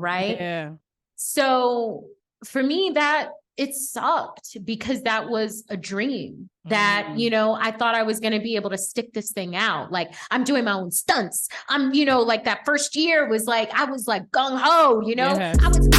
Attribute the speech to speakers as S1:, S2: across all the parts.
S1: right?
S2: Yeah.
S1: So for me, that it sucked because that was a dream that, you know, I thought I was going to be able to stick this thing out. Like I'm doing my own stunts. I'm, you know, like that first year was like, I was like gung ho, you know,
S2: Yes.
S1: I was.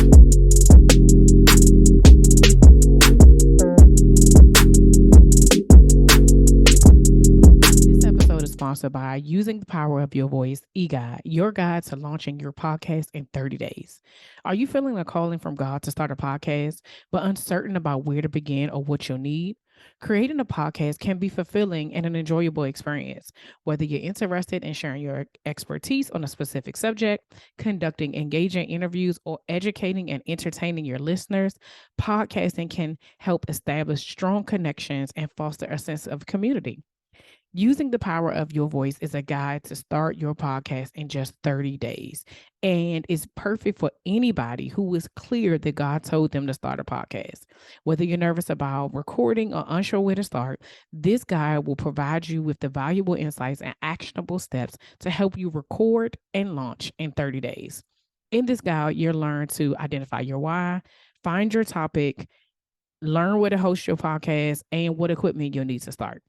S2: This episode is sponsored by Using the Power of Your Voice, eGuide, your guide to launching your podcast in 30 days. Are you feeling a calling from God to start a podcast, but uncertain about where to begin or what you'll need? Creating a podcast can be fulfilling and an enjoyable experience. Whether you're interested in sharing your expertise on a specific subject, conducting engaging interviews, or educating and entertaining your listeners, podcasting can help establish strong connections and foster a sense of community. Using the Power of Your Voice is a guide to start your podcast in just 30 days and is perfect for anybody who is clear that God told them to start a podcast. Whether you're nervous about recording or unsure where to start, this guide will provide you with the valuable insights and actionable steps to help you record and launch in 30 days. In this guide, you'll learn to identify your why, find your topic, learn where to host your podcast, and what equipment you'll need to start.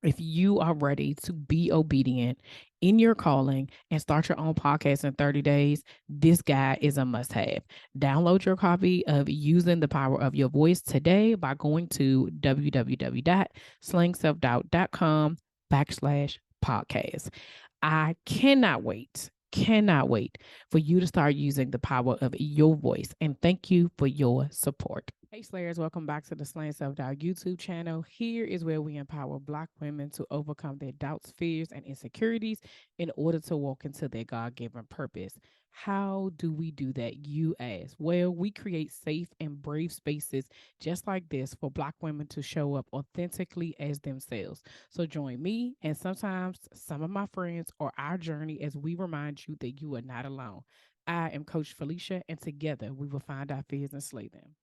S2: If you are ready to be obedient in your calling and start your own podcast in 30 days, this guide is a must have. Download your copy of Using the Power of Your Voice today by going to www.slingselfdoubt.com/podcast. I cannot wait for you to start using the power of your voice. And thank you for your support. Hey Slayers, welcome back to the Slaying Self-Doubt YouTube channel. Here is where we empower Black women to overcome their doubts, fears, and insecurities in order to walk into their God-given purpose. How do we do that, you ask? Well, we create safe and brave spaces just like this for Black women to show up authentically as themselves. So join me and sometimes some of my friends or our journey as we remind you that you are not alone. I am Coach Felicia, and together we will find our fears and slay them.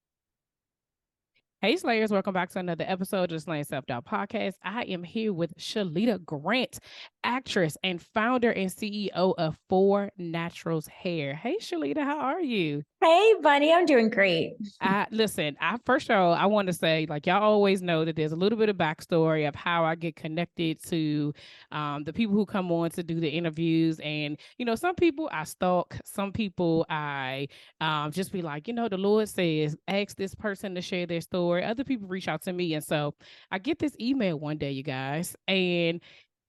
S2: Hey Slayers, welcome back to another episode of the Slaying Self-Doubt Podcast. I am here with Shalita Grant, actress and founder and CEO of Four Naturals Hair. Hey Shalita, how are you?
S3: Hey, Bunny, I'm doing great.
S2: Listen, first of all, I want to say, like, y'all always know that there's a little bit of backstory of how I get connected to the people who come on to do the interviews. And, you know, some people I stalk, some people I just be like, you know, the Lord says, ask this person to share their story. Other people reach out to me. And so I get this email one day, you guys, and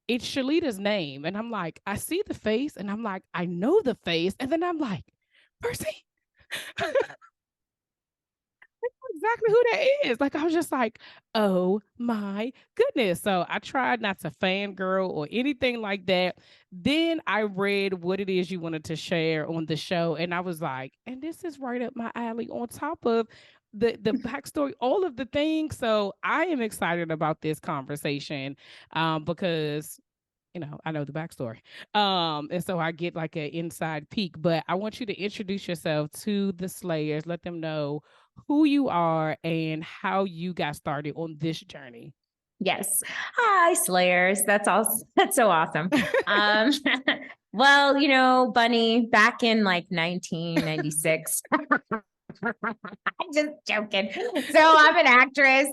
S2: it's Shalita's name. And I'm like, I see the face and I'm like, I know the face. And then I'm like, Percy. Exactly who that is. Like, I was just like, oh my goodness. So I tried not to fangirl or anything like that. Then I read what it is you wanted to share on the show. And I was like, and this is right up my alley on top of the backstory, all of the things. So I am excited about this conversation because you know, I know the backstory. And so I get like an inside peek, but I want you to introduce yourself to the Slayers, let them know who you are and how you got started on this journey.
S3: Yes. Hi, Slayers. That's awesome. That's so awesome. Um, well, you know, Bunny, back in like 1996. I'm just joking. So I'm an actress,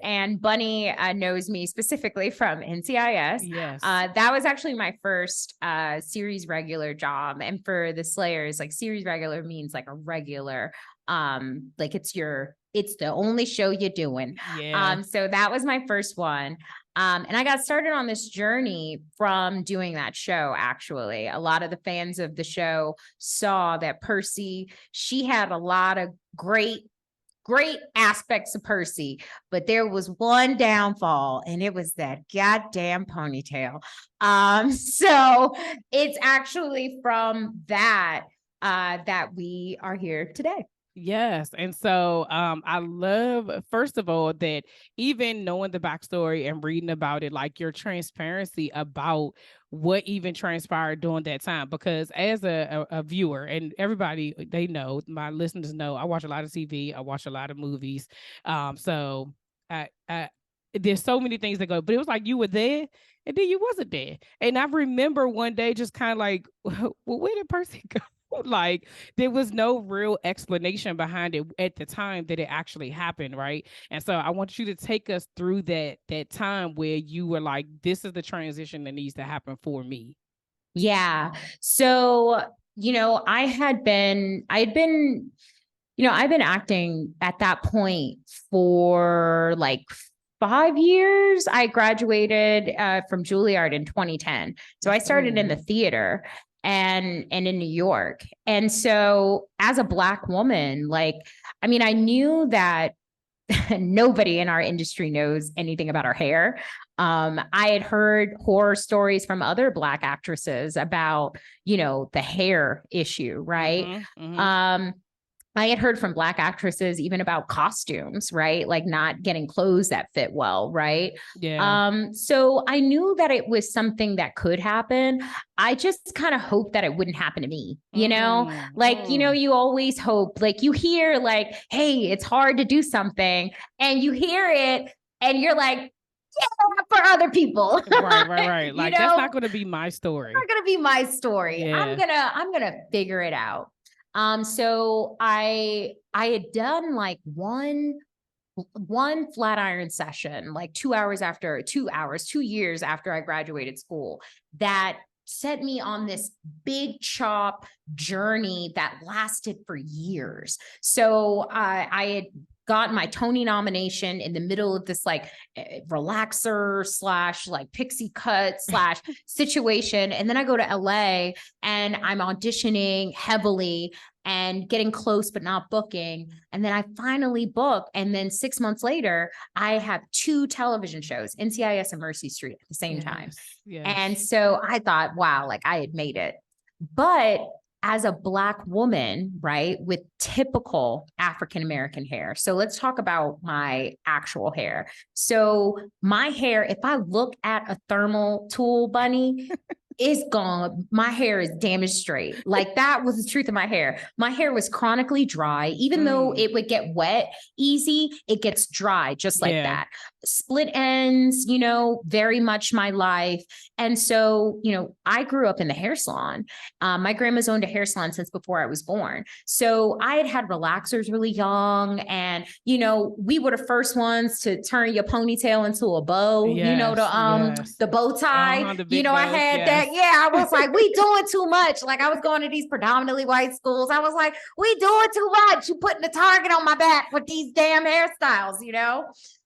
S3: and Bunny knows me specifically from NCIS.
S2: Yes.
S3: That was actually my first series regular job, and for the Slayers, like series regular means like a regular, like it's the only show you're doing.
S2: Yeah.
S3: So that was my first one. And I got started on this journey from doing that show. Actually, a lot of the fans of the show saw that Percy, she had a lot of great aspects of Percy, but there was one downfall, and it was that goddamn ponytail. So it's actually from that that we are here today.
S2: Yes. And so I love, first of all, that even knowing the backstory and reading about it, like your transparency about what even transpired during that time. Because as a viewer, and everybody, they know, my listeners know, I watch a lot of TV, I watch a lot of movies. So I there's so many things that go, but it was like you were there and then you wasn't there. And I remember one day just kind of like, well, where did Percy go? Like there was no real explanation behind it at the time that it actually happened, right? And so I want you to take us through that time where you were like, this is the transition that needs to happen for me.
S3: Yeah. So, I'd been acting at that point for like 5 years. I graduated from Juilliard in 2010. So I started in the theater and in New York. And so as a Black woman, I knew that nobody in our industry knows anything about our hair. I had heard horror stories from other Black actresses about, the hair issue, right? I had heard from Black actresses even about costumes, right? Like not getting clothes that fit well, right?
S2: Yeah.
S3: So I knew that it was something that could happen. I just kind of hoped that it wouldn't happen to me, you always hope, like you hear like, hey, it's hard to do something, and you hear it and you're like, yeah, for other people.
S2: Right. Like that's not going to be my story.
S3: Not going to be my story.
S2: Yeah.
S3: I'm going to figure it out. So I had done like one flat iron session, like 2 years after I graduated school, that set me on this big chop journey that lasted for years. So I had got my Tony nomination in the middle of this like relaxer / like pixie cut / situation. And then I go to LA and I'm auditioning heavily and getting close, but not booking. And then I finally book. And then 6 months later, I have 2 television shows, NCIS and Mercy Street at the same time.
S2: Yes.
S3: And so I thought, wow, like I had made it. But as a Black woman, right, with typical African-American hair. So let's talk about my actual hair. So my hair, if I look at a thermal tool bunny, is gone. My hair is damaged straight. Like that was the truth of my hair. My hair was chronically dry. Even though it would get wet easy, it gets dry just like that. Split ends, very much my life. And so, I grew up in the hair salon. My grandma's owned a hair salon since before I was born. So I had relaxers really young. And, we were the first ones to turn your ponytail into a bow, the bow tie. I had that. Yeah, I was like, we doing too much. Like I was going to these predominantly white schools. I was like, we doing too much. You putting the target on my back with these damn hairstyles,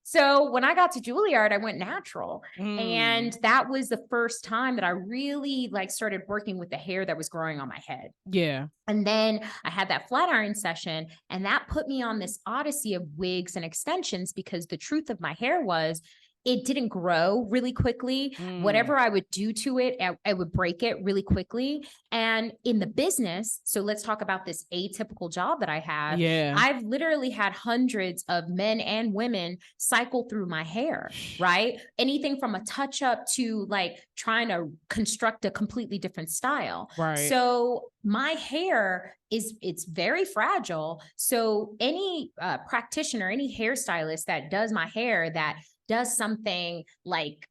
S3: So when I got to Juilliard, I went natural. And that was the first time that I really started working with the hair that was growing on my head.
S2: Yeah.
S3: And then I had that flat iron session, and that put me on this odyssey of wigs and extensions, because the truth of my hair was it didn't grow really quickly. Whatever I would do to it, I would break it really quickly. And in the business, so let's talk about this atypical job that I have.
S2: Yeah.
S3: I've literally had hundreds of men and women cycle through my hair, right? Anything from a touch up to like trying to construct a completely different style.
S2: Right.
S3: So my hair it's very fragile. So any practitioner, any hairstylist that does my hair, that does something like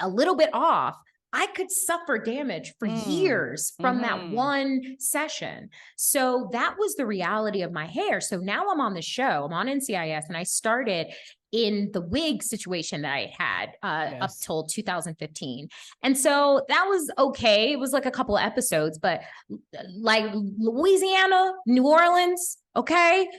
S3: a little bit off, I could suffer damage for years from that one session. So that was the reality of my hair. So now I'm on the show, I'm on NCIS, and I started in the wig situation that I had up till 2015. And so that was okay. It was like a couple of episodes, but like Louisiana, New Orleans, okay?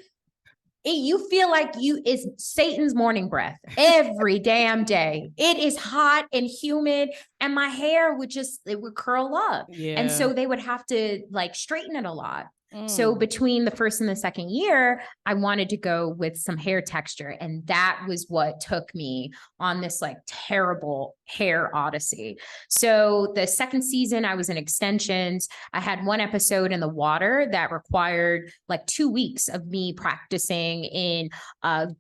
S3: You feel like it's Satan's morning breath every damn day. It is hot and humid, and my hair it would curl up.
S2: Yeah.
S3: And so they would have to like straighten it a lot. So between the first and the second year, I wanted to go with some hair texture. And that was what took me on this like terrible hair odyssey. So the second season, I was in extensions. I had one episode in the water that required like 2 weeks of me practicing in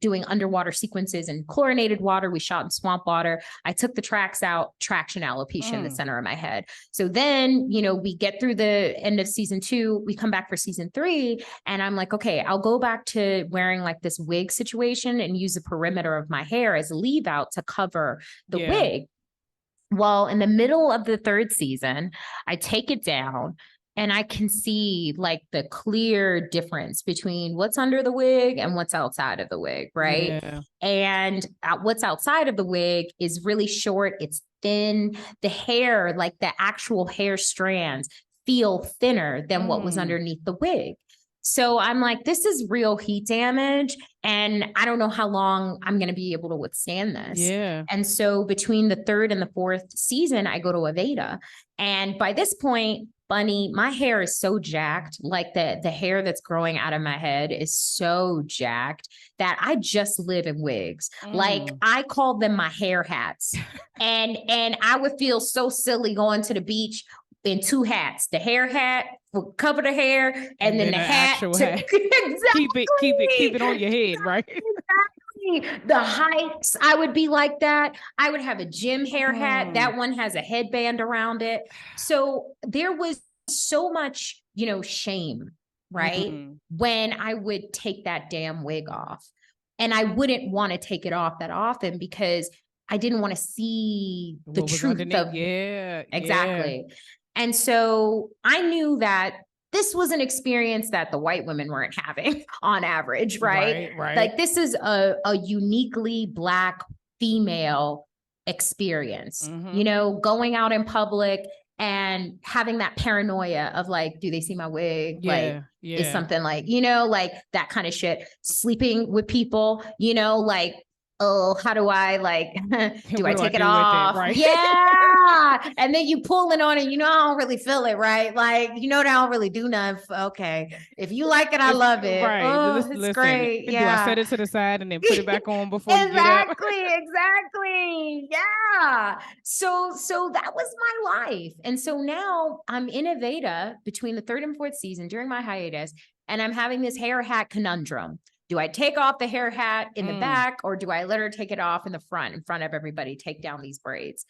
S3: doing underwater sequences in chlorinated water. We shot in swamp water. I took the tracks out, traction alopecia in the center of my head. So then, we get through the end of season 2, we come back for season 3. And I'm like, okay, I'll go back to wearing like this wig situation and use the perimeter of my hair as a leave out to cover the wig. Well, in the middle of the 3rd season, I take it down and I can see like the clear difference between what's under the wig and what's outside of the wig, right?
S2: Yeah.
S3: And what's outside of the wig is really short. It's thin. The hair, like the actual hair strands, feel thinner than what was underneath the wig. So I'm like, this is real heat damage. And I don't know how long I'm going to be able to withstand this.
S2: Yeah.
S3: And so between the 3rd and the 4th season, I go to Aveda. And by this point, Bunny, my hair is so jacked, like the hair that's growing out of my head is so jacked that I just live in wigs. Like I called them my hair hats. and I would feel so silly going to the beach in 2 hats, the hair hat will cover the hair and then the hat.
S2: Exactly. Keep it on your head, right?
S3: Exactly. The hikes, I would be like that. I would have a gym hair hat. That one has a headband around it. So there was so much, shame, right? When I would take that damn wig off. And I wouldn't want to take it off that often because I didn't want to see the truth of exactly. Yeah. And so I knew that this was an experience that the white women weren't having on average, right? Like this is a uniquely Black female experience, going out in public and having that paranoia of like, do they see my wig? Is something like, like that kind of shit. Sleeping with people, like, oh, how do I do I take it off?
S2: Right?
S3: Yeah. And then you pulling on it, I don't really feel it, right? Like, I don't really do nothing. Okay. If you like it, I love it.
S2: Right.
S3: Oh, it's great.
S2: Yeah. Do I set it to the side and then put it back on before you get up?
S3: Exactly. Yeah. So that was my life. And so now I'm in Aveda between the 3rd and 4th season during my hiatus, and I'm having this hair hat conundrum. Do I take off the hair hat in the back, or do I let her take it off in the front, in front of everybody, take down these braids?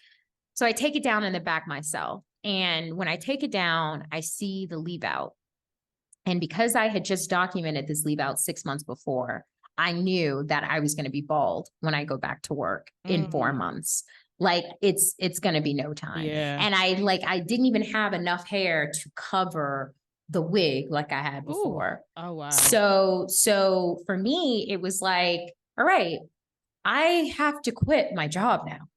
S3: So I take it down in the back myself. And when I take it down, I see the leave out. And because I had just documented this leave out 6 months before, I knew that I was going to be bald when I go back to work in 4 months. Like it's going to be no time.
S2: Yeah.
S3: And I didn't even have enough hair to cover the wig like I had before.
S2: Ooh. Oh, wow.
S3: So for me, it was like, all right, I have to quit my job now.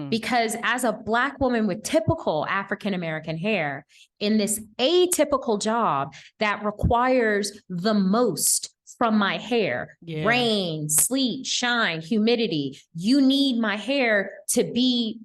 S3: Because as a Black woman with typical African-American hair in this atypical job that requires the most from my hair, rain, sleet, shine, humidity, you need my hair to be,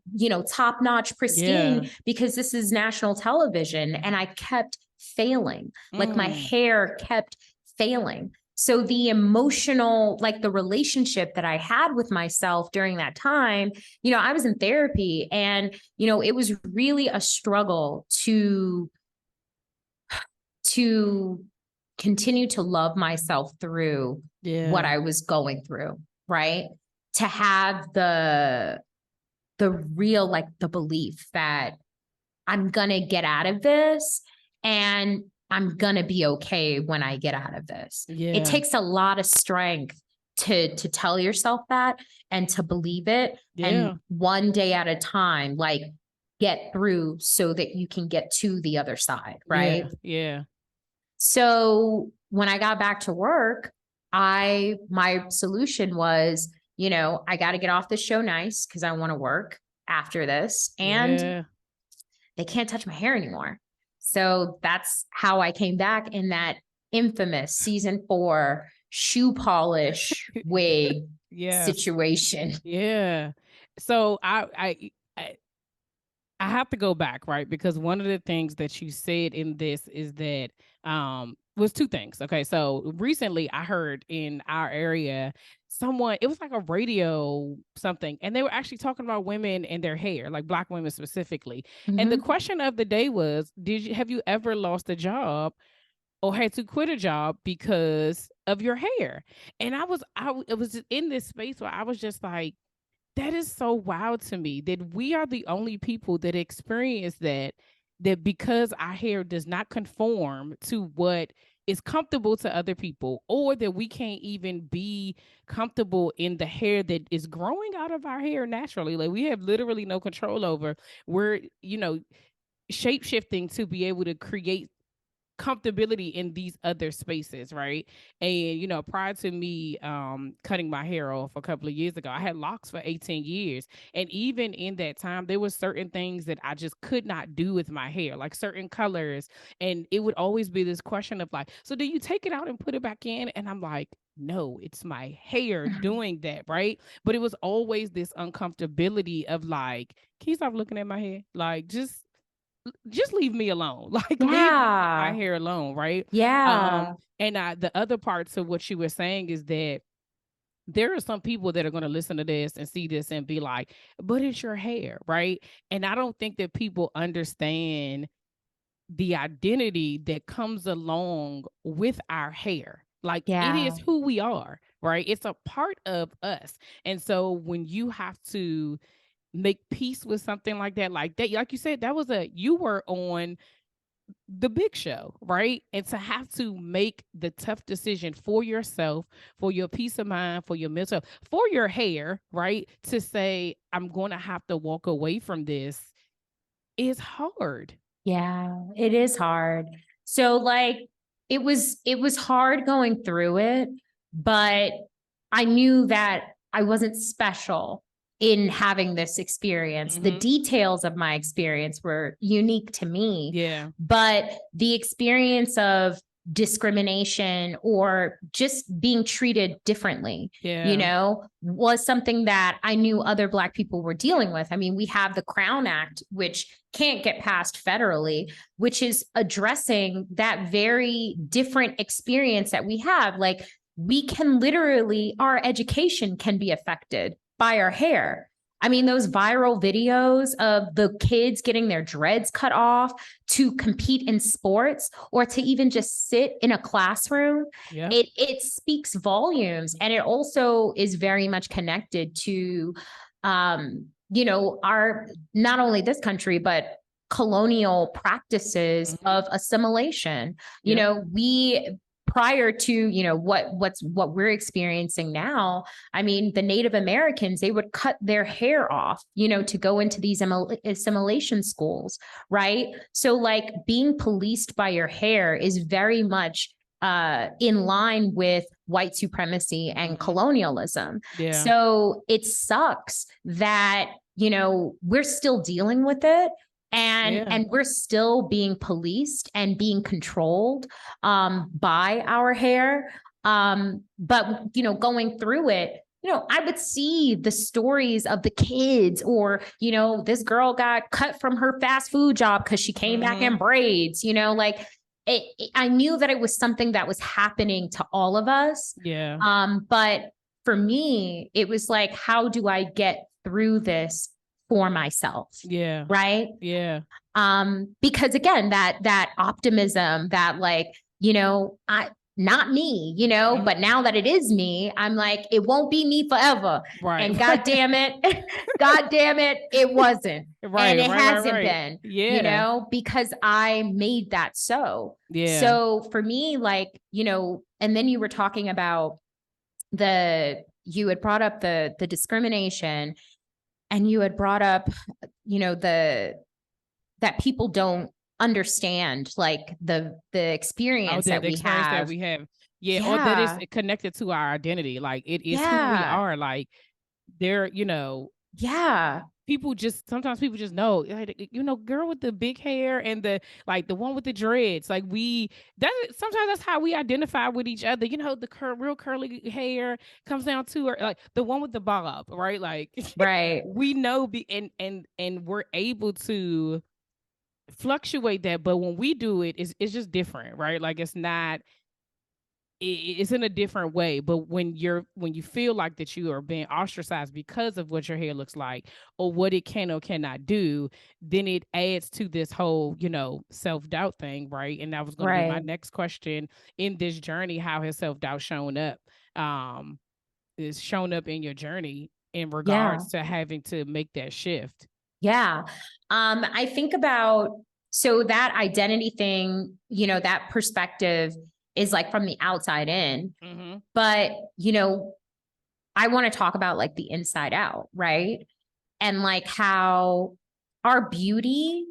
S3: top-notch pristine because this is national television. And I kept failing. Like my hair kept failing. So the emotional, like the relationship that I had with myself during that time, I was in therapy, and, it was really a struggle to continue to love myself through what I was going through, right? To have the real, like the belief that I'm going to get out of this and I'm going to be okay when I get out of this. It takes a lot of strength to tell yourself that and to believe it. And one day at a time, like get through so that you can get to the other side. Right.
S2: Yeah.
S3: So when I got back to work, my solution was, I got to get off this show nice because I want to work after this, and they can't touch my hair anymore. So that's how I came back in that infamous season 4 shoe polish wig situation.
S2: Yeah. So I have to go back, right? Because one of the things that you said in this is that was 2 things. Okay. So recently I heard in our area it was like a radio something, and they were actually talking about women and their hair, like Black women specifically. And the question of the day was, have you ever lost a job or had to quit a job because of your hair? And I was in this space where I was just like, that is so wild to me that we are the only people that experience that because our hair does not conform to what is comfortable to other people, or that we can't even be comfortable in the hair that is growing out of our hair naturally. Like, we have literally no control over. We're, shape shifting to be able to create comfortability in these other spaces, right? And prior to me cutting my hair off a couple of years ago, I had locks for 18 years, and even in that time there were certain things that I just could not do with my hair, like certain colors, and it would always be this question of like, so do you take it out and put it back in? And I'm like, no, it's my hair doing that, right? But it was always this uncomfortability of like, can you stop looking at my hair? Like, just leave me alone. Like, leave my hair alone, right?
S3: Yeah.
S2: And the other parts of what she was saying is that there are some people that are going to listen to this and see this and be like, but it's your hair, right? And I don't think that people understand the identity that comes along with our hair. Like, it is who we are, right? It's a part of us. And so when you have to make peace with something like that, like you said, you were on the big show, right? And to have to make the tough decision for yourself, for your peace of mind, for your mental, for your hair, right? To say, I'm going to have to walk away from this is hard.
S3: Yeah, it is hard. So like, it was hard going through it, but I knew that I wasn't special in having this experience. The details of my experience were unique to me.
S2: Yeah.
S3: But the experience of discrimination or just being treated differently, was something that I knew other Black people were dealing with. I mean, we have the Crown Act, which can't get passed federally, which is addressing that very different experience that we have. Like, we can literally, our education can be affected by our hair. I mean, those viral videos of the kids getting their dreads cut off to compete in sports or to even just sit in a classroom, it speaks volumes. And it also is very much connected to, our, not only this country, but colonial practices of assimilation. We, prior to, what we're experiencing now, I mean, the Native Americans, they would cut their hair off, to go into these assimilation schools, right? So like, being policed by your hair is very much in line with white supremacy and colonialism.
S2: Yeah.
S3: So it sucks that, we're still dealing with it. And we're still being policed and being controlled by our hair. But, going through it, I would see the stories of the kids, or, this girl got cut from her fast food job because she came back in braids, like I knew that it was something that was happening to all of us.
S2: Yeah.
S3: But for me, it was like, how do I get through this for myself?
S2: Yeah.
S3: Right.
S2: Yeah.
S3: Because again, that optimism, that like, not me, but now that it is me, I'm like, it won't be me forever.
S2: Right.
S3: And God damn it, it wasn't.
S2: Right.
S3: And it hasn't
S2: been.
S3: Yeah. Because I made that so.
S2: Yeah.
S3: So for me, like, and then you were talking about you had brought up the discrimination. And you had brought up, that people don't understand, like the experience that we have.
S2: Yeah. Or that is connected to our identity. Like, it is who we are. Like, there, sometimes people just know, girl with the big hair and the one with the dreads. Like, sometimes that's how we identify with each other. The real curly hair comes down to her, like the one with the bob, right? Like,
S3: right.
S2: We know, and we're able to fluctuate that. But when we do it, it's just different, right? Like, it's not. It's in a different way. But when you feel like that you are being ostracized because of what your hair looks like or what it can or cannot do, then it adds to this whole, self-doubt thing, right? And that was going to be my next question in this journey. How has self-doubt shown up? Is shown up in your journey in regards to having to make that shift?
S3: Yeah. I think about, so that identity thing, that perspective, is like from the outside in.
S2: Mhm.
S3: But, you know, I want to talk about like the inside out, right? And like how our beauty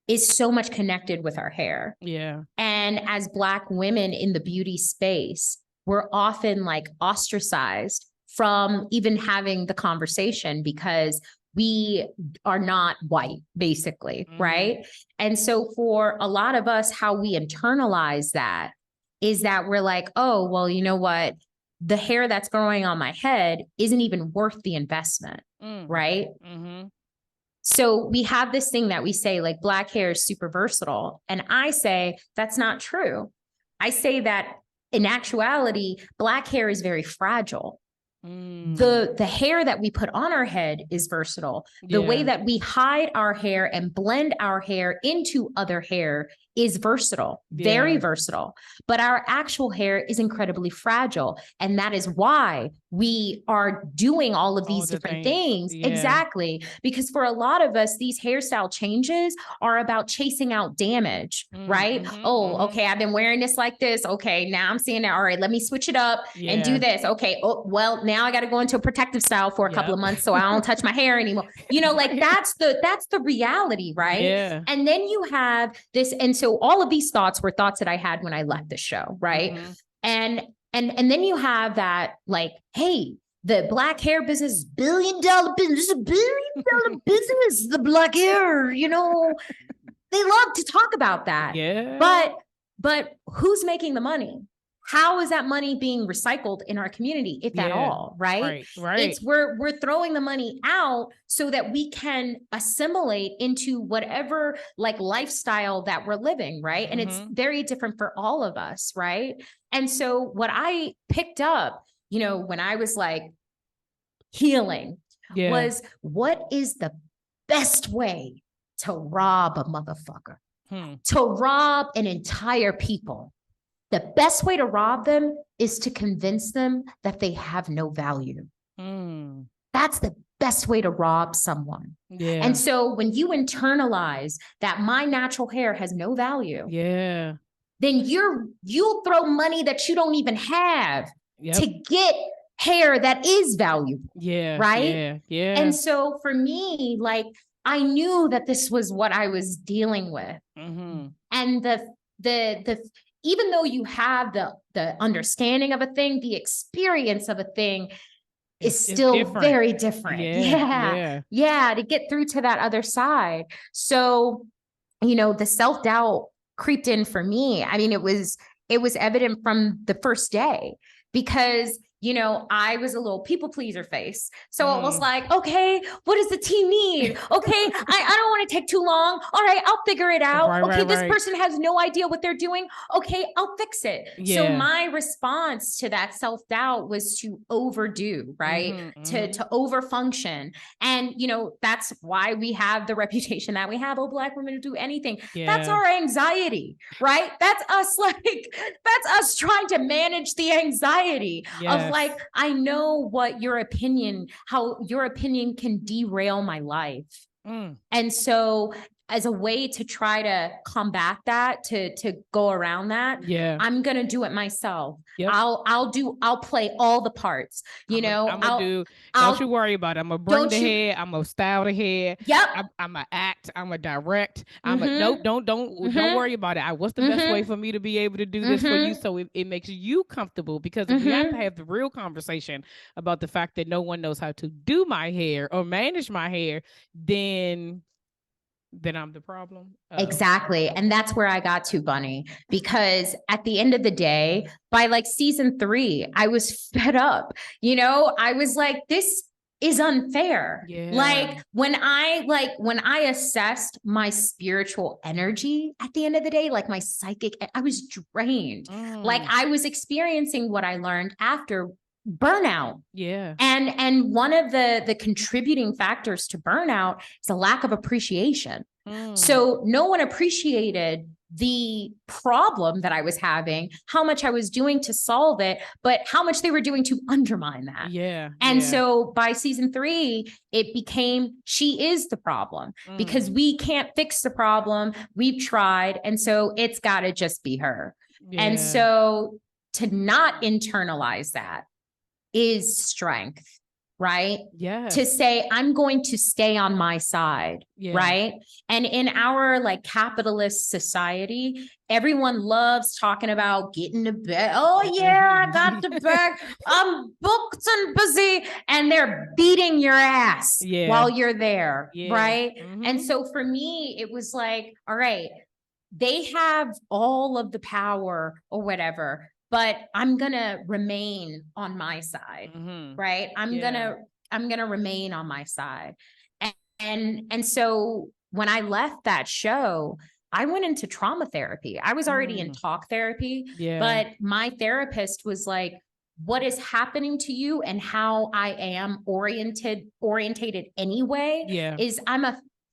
S3: is so much connected with our hair.
S2: Yeah.
S3: And as Black women in the beauty space, we're often like ostracized from even having the conversation because we are not white, basically, right? And so for a lot of us, how we internalize that is that we're like, oh, well, you know what? The hair that's growing on my head isn't even worth the investment, right? So we have this thing that we say like Black hair is super versatile. And I say that's not true. I say that in actuality, Black hair is very fragile. The hair that we put on our head is versatile. The way that we hide our hair and blend our hair into other hair is versatile, very versatile. But our actual hair is incredibly fragile. And that is why we are doing all of these different things. Exactly. Because for a lot of us, these hairstyle changes are about chasing out damage, right? Okay, I've been wearing this like this. Okay, now I'm seeing it. All right, let me switch it up and do this. Okay, oh, well, now I got to go into a protective style for a couple of months so I don't touch my hair anymore. You know, like that's the reality, right?
S2: Yeah.
S3: And then you have this, and so all of these thoughts were thoughts that I had when I left the show, right? And then you have that, like, hey, the Black hair business is $1 billion business. It's $1 billion business. The Black hair, you know, they love to talk about that.
S2: Yeah.
S3: But who's making the money? How is that money being recycled in our community, if at all, right?
S2: Right.
S3: It's we're throwing the money out so that we can assimilate into whatever like lifestyle that we're living, right? And it's very different for all of us, right? And so what I picked up, you know, when I was like healing was, what is the best way to rob a motherfucker? To rob an entire people. The best way to rob them is to convince them that they have no value. That's the best way to rob someone. And so when you internalize that my natural hair has no value, then you'll throw money that you don't even have to get hair that is valuable. Right? And so for me, like, I knew that this was what I was dealing with. And the even though you have the understanding of a thing, the experience of a thing is still different. Very different. To get through to that other side. So, you know, the self-doubt creeped in for me. I mean, it was evident from the first day because, you know, I was a little people pleaser face. So it was like, okay, what does the team need? Okay, I don't want to take too long. All right, I'll figure it out. This person has no idea what they're doing. Okay, I'll fix it. So my response to that self-doubt was to overdo, right? To overfunction. And, you know, that's why we have the reputation that we have. Oh, Black women who do anything. That's our anxiety, right? That's us trying to manage the anxiety of like, I know how your opinion can derail my life. And so as a way to try to combat that, to go around that, I'm going to do it myself. I'll play all the parts,
S2: don't you worry about it. I'm going to bring the hair. I'm going to style the hair. I'm going to act. I'm going to direct. Don't worry about it. What's the best way for me to be able to do this for you? So it makes you comfortable, because if we have to have the real conversation about the fact that no one knows how to do my hair or manage my hair, then I'm the problem.
S3: Exactly. And that's where I got to, Bunny, because at the end of the day, by like season 3, I was fed up. You know, I was like, this is unfair. Like when I assessed my spiritual energy at the end of the day, like my psychic, I was drained. Like I was experiencing what I learned after burnout. And one of the contributing factors to burnout is a lack of appreciation. So no one appreciated the problem that I was having, how much I was doing to solve it, but how much they were doing to undermine that.
S2: Yeah.
S3: And so by season 3, it became, she is the problem because we can't fix the problem. We've tried. And so it's got to just be her.
S2: Yeah.
S3: And so to not internalize that is strength, right?
S2: Yeah.
S3: To say, I'm going to stay on my side, right? And in our like capitalist society, everyone loves talking about getting to bed. Oh yeah, I got to bed. I'm booked and busy. And they're beating your ass while you're there, right? And so for me, it was like, all right, they have all of the power or whatever, but I'm going to remain on my side, right? I'm going to remain on my side. And so when I left that show, I went into trauma therapy. I was already in talk therapy, but my therapist was like, what is happening to you and how I am orientated anyway is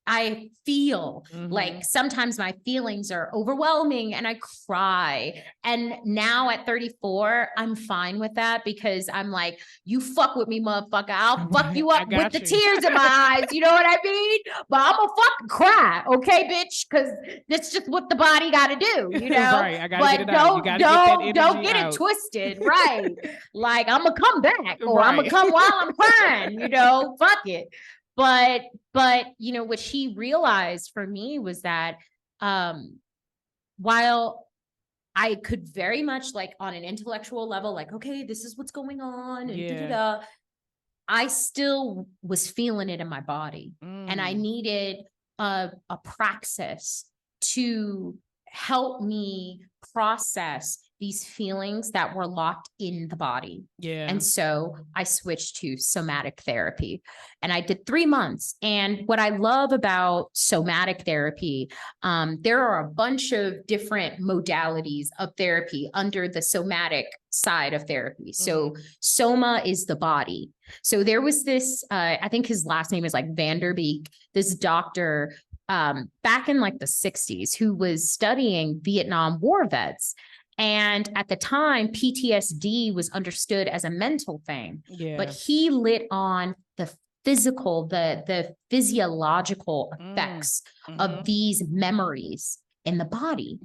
S3: I feel like sometimes my feelings are overwhelming and I cry. And now at 34, I'm fine with that because I'm like, you fuck with me, motherfucker. I'll fuck you up with the tears in my eyes. You know what I mean? But I'm gonna fucking cry. Okay, bitch. Cause that's just what the body gotta do, you know?
S2: Right. I gotta get it out. You gotta get that energy
S3: don't get
S2: out.
S3: it twisted. Right. Like I'm gonna come back or I'm gonna come while I'm crying, you know, fuck it. But, you know, what she realized for me was that, while I could very much like on an intellectual level, like, okay, this is what's going on. And I still was feeling it in my body and I needed a praxis to help me process these feelings that were locked in the body. And so I switched to somatic therapy and I did 3 months. And what I love about somatic therapy, there are a bunch of different modalities of therapy under the somatic side of therapy. So soma is the body. So there was this, I think his last name is like Vanderbeek, this doctor back in like the 60s who was studying Vietnam War vets. And at the time, PTSD was understood as a mental thing, but he lit on the physical, the physiological effects of these memories in the body.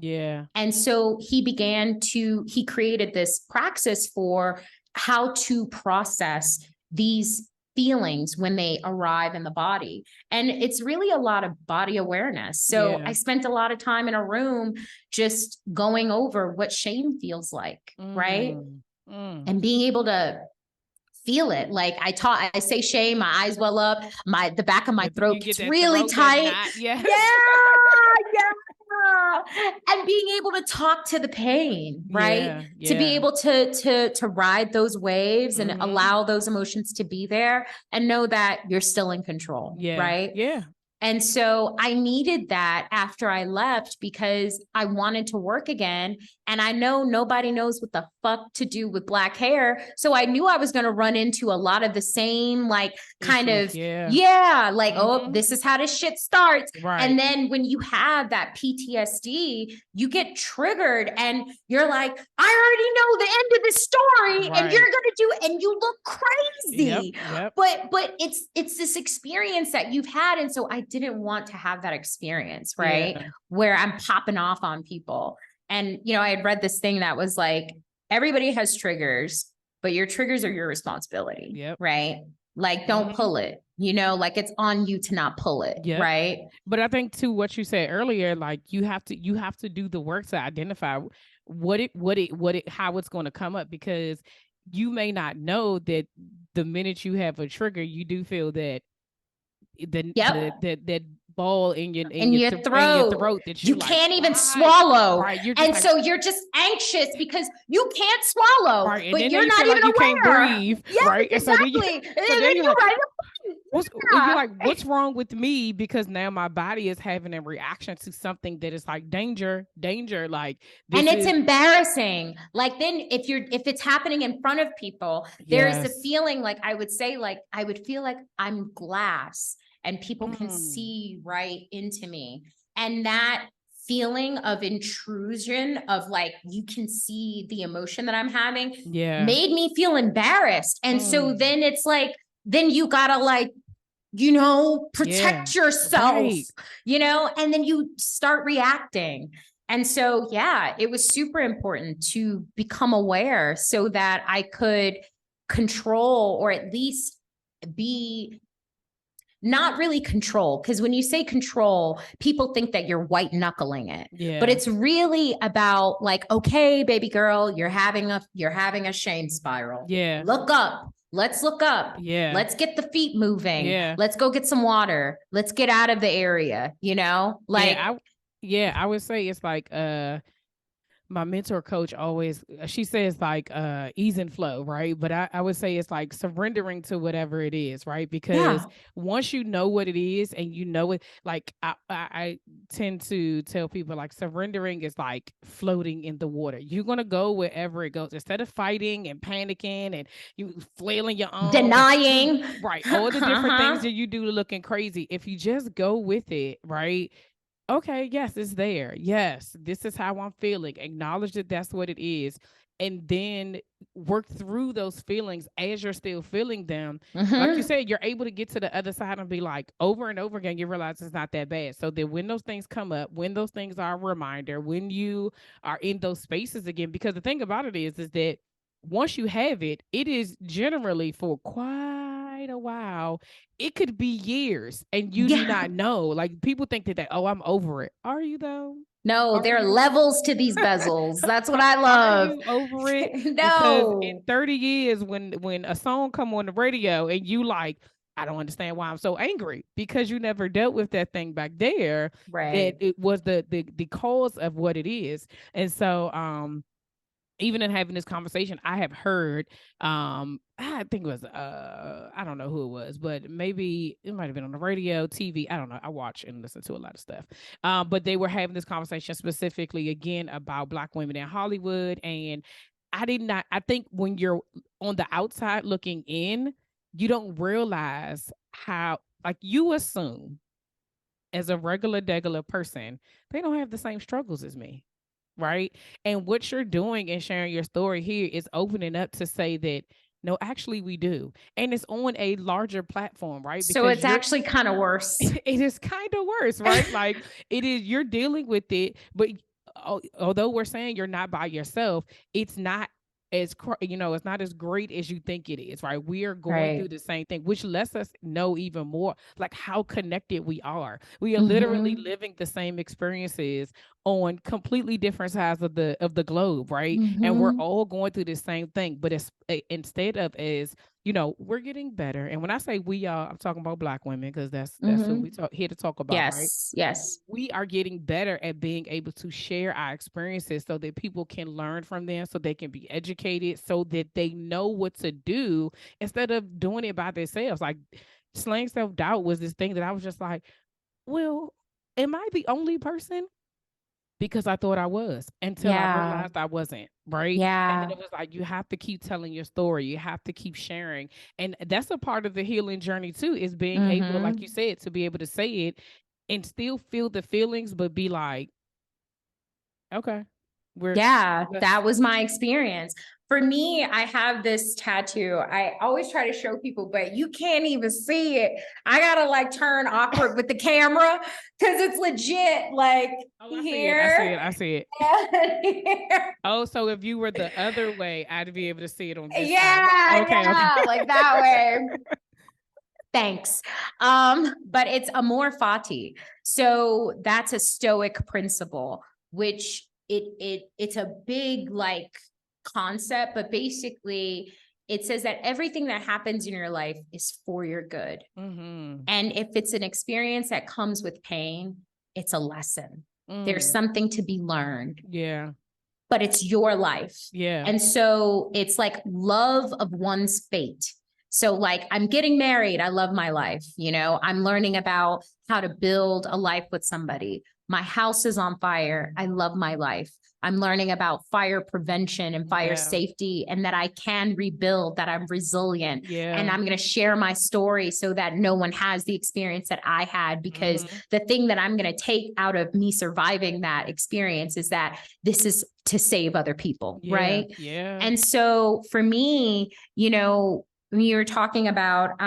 S3: And so he created this praxis for how to process these feelings when they arrive in the body. And it's really a lot of body awareness. So I spent a lot of time in a room just going over what shame feels like, right? And being able to feel it. Like I say shame, my eyes well up, the back of my throat gets really tight. Yeah. And being able to talk to the pain, right? To be able to ride those waves and allow those emotions to be there and know that you're still in control, right? And so I needed that after I left because I wanted to work again. And I know nobody knows what the fuck to do with black hair. So I knew I was going to run into a lot of the same, like, kind of, like, oh, this is how this shit starts. And then when you have that PTSD, you get triggered and you're like, I already know the end of the story and you're going to do, and you look crazy. But it's this experience that you've had. And so I didn't want to have that experience, right? Where I'm popping off on people. And, you know, I had read this thing that was like, everybody has triggers, but your triggers are your responsibility, right? Like, don't pull it, you know, like it's on you to not pull it, right?
S2: But I think too, what you said earlier, like you have to do the work to identify how it's going to come up, because you may not know that the minute you have a trigger, you do feel that that ball in your throat that
S3: you can't even swallow. And so you're just anxious because you can't swallow, but you're not even aware.
S2: You can't breathe.
S3: Exactly.
S2: And so then you're like, you're like, what's wrong with me? Because now my body is having a reaction to something that is like danger, like this.
S3: And it's embarrassing. Like then if it's happening in front of people, there's a feeling like I would feel like I'm glass and people can see right into me. And that
S1: feeling of intrusion of like, you can see the emotion that I'm having
S2: made
S1: me feel embarrassed. And so then it's like, then you gotta like, protect yourself, and then you start reacting. And so, it was super important to become aware so that I could control, or at least be not really control. Because when you say control, people think that you're white knuckling it. But it's really about like, okay, baby girl, you're having a shame spiral. Look up. Let's look up. Let's get the feet moving. Let's go get some water. Let's get out of the area, like.
S2: I would say it's like, my mentor coach always, she says like, ease and flow, right? But I would say it's like surrendering to whatever it is, right? Because once you know what it is and you know it, like I tend to tell people like surrendering is like floating in the water. You're going to go wherever it goes instead of fighting and panicking and you flailing your arms.
S1: Denying.
S2: Right. All the different things that you do looking crazy. If you just go with it, right? Okay, yes, it's there. Yes, this is how I'm feeling. Acknowledge that that's what it is. And then work through those feelings as you're still feeling them. Like you said, you're able to get to the other side and be like, over and over again, you realize it's not that bad. So that when those things come up, when those things are a reminder, when you are in those spaces again, because the thing about it is that once you have it, it is generally for quite a while. It could be years and you do not know. Like people think that, oh, I'm over it. Are you though?
S1: No, there are levels to these bezels. That's what I love.
S2: Are you over it?
S1: No.
S2: Because in 30 years, when a song come on the radio and you like, I don't understand why I'm so angry, because you never dealt with that thing back there.
S1: Right.
S2: That it was the cause of what it is. And so, even in having this conversation, I have heard, I think it was, I don't know who it was, but maybe it might've been on the radio, TV. I don't know. I watch and listen to a lot of stuff. But they were having this conversation specifically again about Black women in Hollywood. And I think when you're on the outside looking in, you don't realize how, like you assume as a regular person, they don't have the same struggles as me. Right. And what you're doing and sharing your story here is opening up to say that, no, actually we do. And it's on a larger platform, right?
S1: So it's actually kind of worse.
S2: It is kind of worse, right? Like it is, you're dealing with it, but although we're saying you're not by yourself, it's not as, it's not as great as you think it is, right? We are going through the same thing, which lets us know even more like how connected we are. We are literally living the same experiences on completely different sides of the globe, right? And we're all going through the same thing, but it's instead of as, we're getting better. And when I say we are, I'm talking about Black women, because that's what we here to talk about, right?
S1: Yes.
S2: We are getting better at being able to share our experiences so that people can learn from them, so they can be educated, so that they know what to do instead of doing it by themselves. Like slaying self-doubt was this thing that I was just like, well, am I the only person? Because I thought I was, until I realized I wasn't, right? And then it was like, you have to keep telling your story. You have to keep sharing. And that's a part of the healing journey too, is being able, like you said, to be able to say it and still feel the feelings, but be like, okay.
S1: That was my experience. For me, I have this tattoo. I always try to show people, but you can't even see it. I gotta like turn awkward with the camera because it's legit. Like here.
S2: I see it. Oh, so if you were the other way, I'd be able to see it on this side. Okay.
S1: Like that way. Thanks. But it's amor fati. So that's a Stoic principle, which it's a big like concept, but basically it says that everything that happens in your life is for your good. And if it's an experience that comes with pain, it's a lesson. There's something to be learned. But it's your life. And so it's like love of one's fate. So like, I'm getting married. I love my life. I'm learning about how to build a life with somebody.
S3: My house is on fire. I love my life. I'm learning about fire prevention and fire safety, and that I can rebuild, that I'm resilient. And I'm going to share my story so that no one has the experience that I had, because the thing that I'm going to take out of me surviving that experience is that this is to save other people. Right.
S2: Yeah.
S3: And so for me, you know, when you were talking about,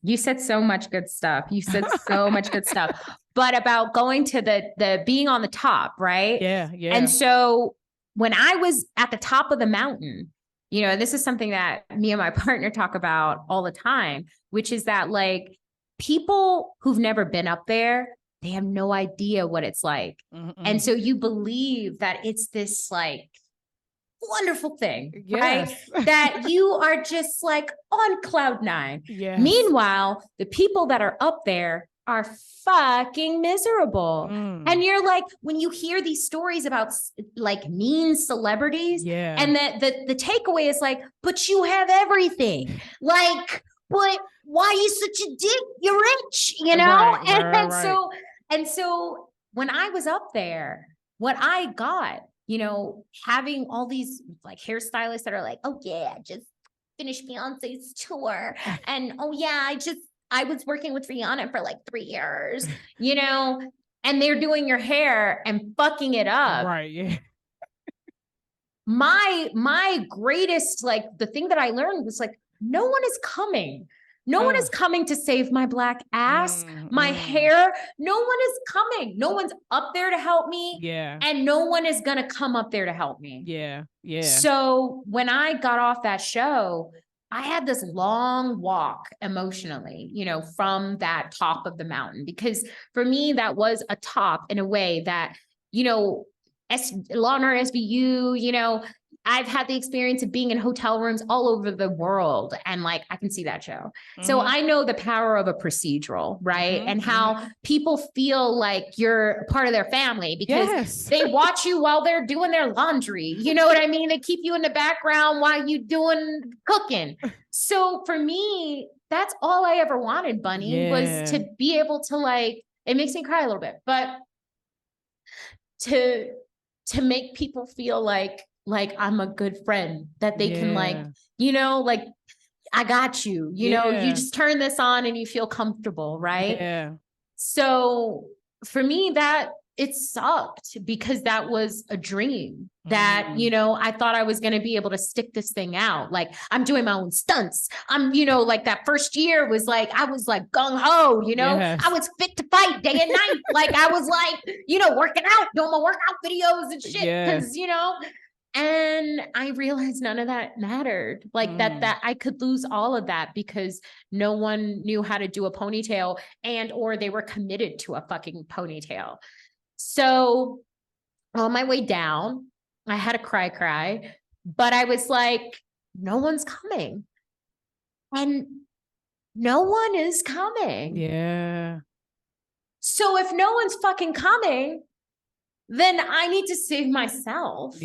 S3: you said so much good stuff. You said so much good stuff, but about going to the being on the top, right?
S2: Yeah.
S3: And so when I was at the top of the mountain, you know, this is something that me and my partner talk about all the time, which is that like people who've never been up there, they have no idea what it's like. And so you believe that it's this like wonderful thing, right? That you are just like on cloud nine. Meanwhile, the people that are up there are fucking miserable. And you're like, when you hear these stories about like mean celebrities, and the takeaway is like, but you have everything. Like, but why are you such a dick? You're rich, you know? And so when I was up there, what I got, you know, having all these like hairstylists that are like, oh yeah, I just finished Beyonce's tour. And oh yeah, I was working with Rihanna for like 3 years, you know, and they're doing your hair and fucking it up.
S2: Right. Yeah.
S3: My greatest, like the thing that I learned was like, no one is coming. No one is coming to save my black ass, my hair. No one is coming. No one's up there to help me. And no one is going to come up there to help me. So when I got off that show, I had this long walk emotionally, you know, from that top of the mountain, because for me, that was a top in a way that, you know, Law and Order SVU, you know, I've had the experience of being in hotel rooms all over the world, and like, I can see that show. So I know the power of a procedural, right? And how people feel like you're part of their family because they watch you while they're doing their laundry. You know what I mean? They keep you in the background while you doing cooking. So for me, that's all I ever wanted, Bunny, was to be able to like, it makes me cry a little bit, but to make people feel like I'm a good friend, that they can like, you know, like, I got you, you know, you just turn this on and you feel comfortable. Right. So for me, that it sucked, because that was a dream that, you know, I thought I was going to be able to stick this thing out. Like, I'm doing my own stunts. I'm, you know, like that first year was like, I was like gung ho, you know, I was fit to fight day and night. Like I was like, you know, working out, doing my workout videos and shit. Cause you know, and I realized none of that mattered. Like that I could lose all of that because no one knew how to do a ponytail, and, or they were committed to a fucking ponytail. So on my way down, I had a cry, but I was like, no one's coming. And no one is coming. So if no one's fucking coming, then I need to save myself.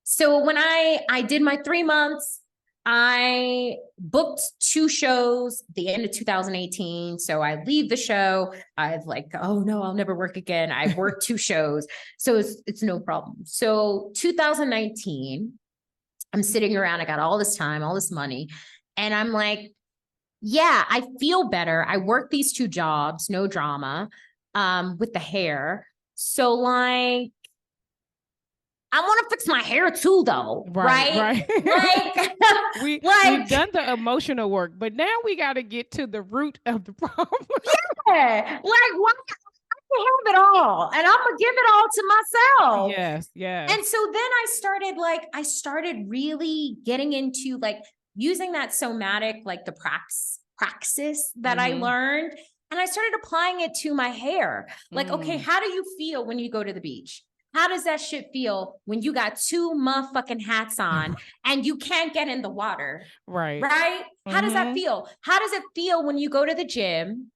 S3: So when I did my 3 months, I booked 2 shows the end of 2018. So I leave the show. I was like, oh no, I'll never work again. I worked 2 shows. So it's no problem. So 2019, I'm sitting around, I got all this time, all this money. And I'm like, yeah, I feel better. I work these 2 jobs, no drama, with the hair. So like, I want to fix my hair too, though. Right. Like,
S2: we've done the emotional work, but now we got to get to the root of the problem.
S3: Like, why? I have it all, and I'm gonna give it all to myself. And so then I started really getting into like using that somatic, like the praxis that I learned. And I started applying it to my hair. Like, okay, how do you feel when you go to the beach? How does that shit feel when you got 2 motherfucking hats on and you can't get in the water? Right? How does that feel? How does it feel when you go to the gym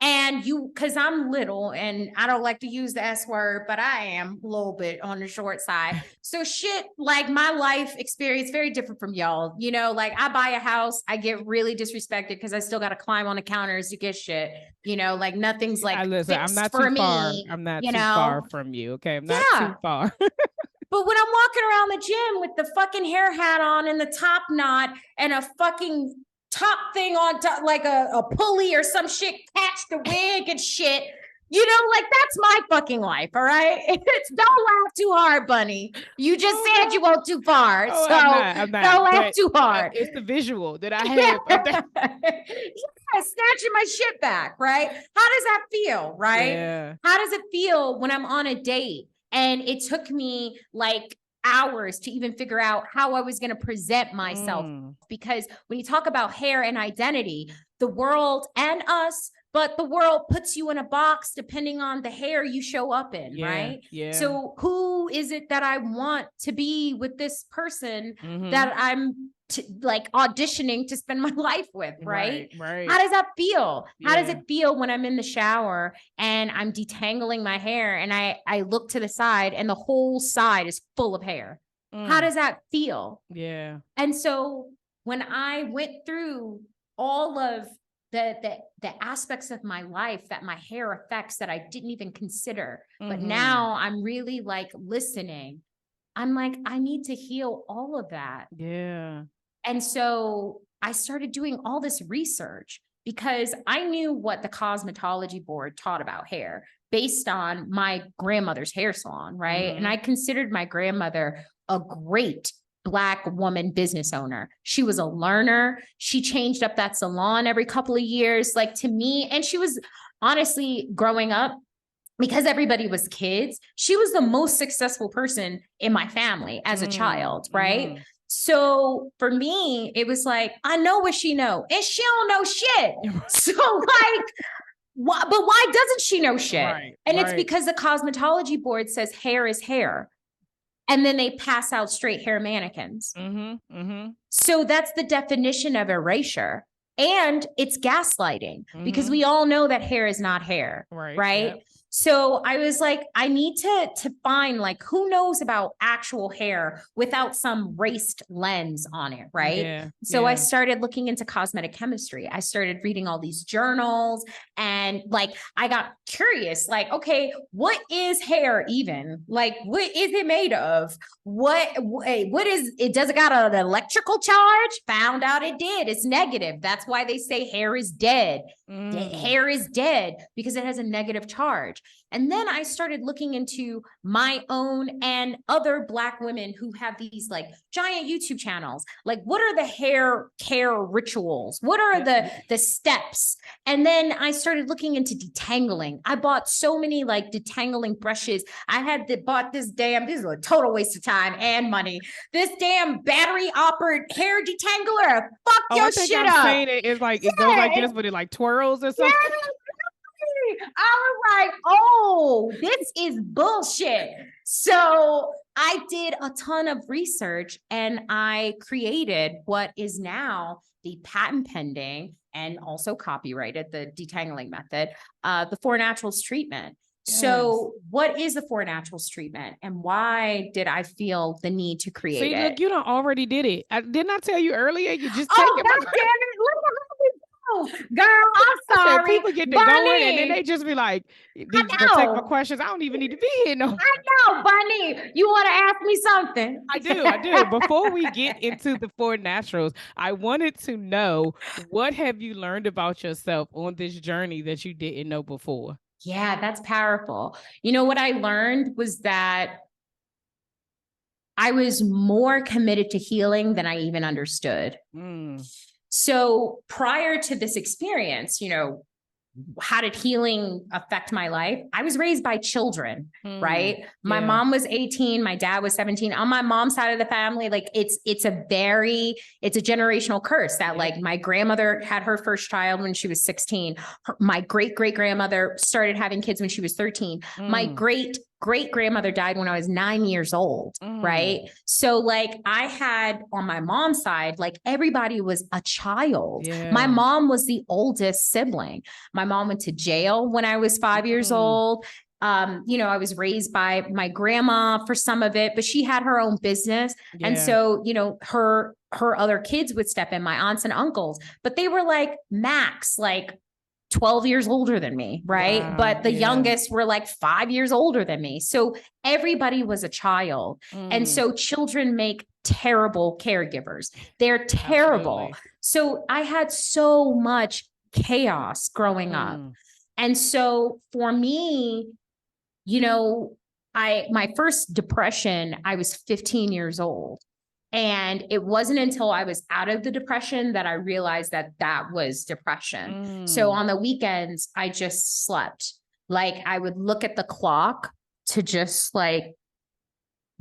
S1: And cause I'm little and I don't like to use the S word, but I am a little bit on the short side. So shit, like my life experience, very different from y'all. You know, like I buy a house, I get really disrespected because I still got to climb on the counters to get shit. You know, like nothing's like
S2: listen, I'm
S1: fixed
S2: not
S1: for
S2: too far.
S1: me.
S2: I'm not
S1: you
S2: too
S1: know?
S2: far from you. Okay. I'm not too far.
S1: But when I'm walking around the gym with the fucking hair hat on and the top knot and a fucking top thing on top, like a pulley or some shit, catch the wig and shit, you know, like that's my fucking life. All right. It's don't laugh too hard, Bunny. You just said you won't too far.
S2: Oh,
S1: so
S2: I'm not.
S1: don't laugh too hard.
S2: It's the visual that I have.
S1: Yeah, snatching my shit back. Right. How does that feel? Right.
S2: Yeah.
S1: How does it feel when I'm on a date? And it took me like hours to even figure out how I was going to present myself. Because when you talk about hair and identity, the world and us, but the world puts you in a box depending on the hair you show up in, right?
S2: Yeah.
S1: So who is it that I want to be with this person that I'm like auditioning to spend my life with, right?
S2: Right.
S1: How does that feel? How does it feel when I'm in the shower and I'm detangling my hair and I look to the side and the whole side is full of hair? How does that feel?
S2: Yeah.
S1: And so when I went through all of the aspects of my life that my hair affects that I didn't even consider, but now I'm really like listening. I'm like, I need to heal all of that.
S2: Yeah.
S1: And so I started doing all this research because I knew what the cosmetology board taught about hair based on my grandmother's hair salon, right? And I considered my grandmother a great Black woman business owner. She was a learner. She changed up that salon every couple of years, like to me. And she was honestly growing up, because everybody was kids, she was the most successful person in my family as a child, right? So for me, it was like, I know what she know, and she don't know shit. So like, but why doesn't she know shit? And it's because the cosmetology board says hair is hair. And then they pass out straight hair mannequins. So that's the definition of erasure. And it's gaslighting because we all know that hair is not hair, right? Yep. So I was like, I need to find like, who knows about actual hair without some raced lens on it, right? So I started looking into cosmetic chemistry. I started reading all these journals and like, I got curious, like, okay, what is hair even? Like, what is it made of? What is it? Does it got an electrical charge? Found out it did. It's negative. That's why they say hair is dead. Hair is dead because it has a negative charge. And then I started looking into my own and other Black women who have these like giant YouTube channels. Like, what are the hair care rituals? What are the steps? And then I started looking into detangling. I bought so many like detangling brushes. I had bought this is a total waste of time and money. This damn battery operated hair detangler. Fuck your shit up.
S2: It's like, it goes like this, but it like twirls or something.
S1: I was like, oh, this is bullshit. So I did a ton of research and I created what is now the patent pending and also copyrighted, the detangling method, the 4 Naturals treatment. So what is the 4 Naturals treatment and why did I feel the need to create it?
S2: Look, you done already did it. Didn't I tell you earlier? You just
S1: take it. God damn it. Look at how we go. Girl, I'm sorry.
S2: People get to going and then they just be like, you gonna take my questions. I don't even need to be here. No.
S1: I know, Bunny. You want to ask me something?
S2: I do. Before we get into the 4 Naturals, I wanted to know, what have you learned about yourself on this journey that you didn't know before?
S1: Yeah, that's powerful. You know, what I learned was that I was more committed to healing than I even understood. So prior to this experience, you know, how did healing affect my life? I was raised by children, right? My mom was 18, my dad was 17. On my mom's side of the family, like it's a generational curse that like my grandmother had her first child when she was 16. My great grandmother started having kids when she was 13. My great
S3: great grandmother died when I was 9 years old. Right. So like I had on my mom's side, like everybody was a child.
S2: Yeah.
S3: My mom was the oldest sibling. My mom went to jail when I was 5 years old. I was raised by my grandma for some of it, but she had her own business.
S2: Yeah.
S3: And so, her other kids would step in, my aunts and uncles, but they were like max, like 12 years older than me. Right.
S2: Wow,
S3: But the
S2: yeah.
S3: youngest were like 5 years older than me. So everybody was a child. And so children make terrible caregivers. They're terrible.
S2: Absolutely.
S3: So I had so much chaos growing up. And so for me, my first depression, I was 15 years old. And it wasn't until I was out of the depression that I realized that that was depression. So on the weekends, I just slept. Like I would look at the clock to just like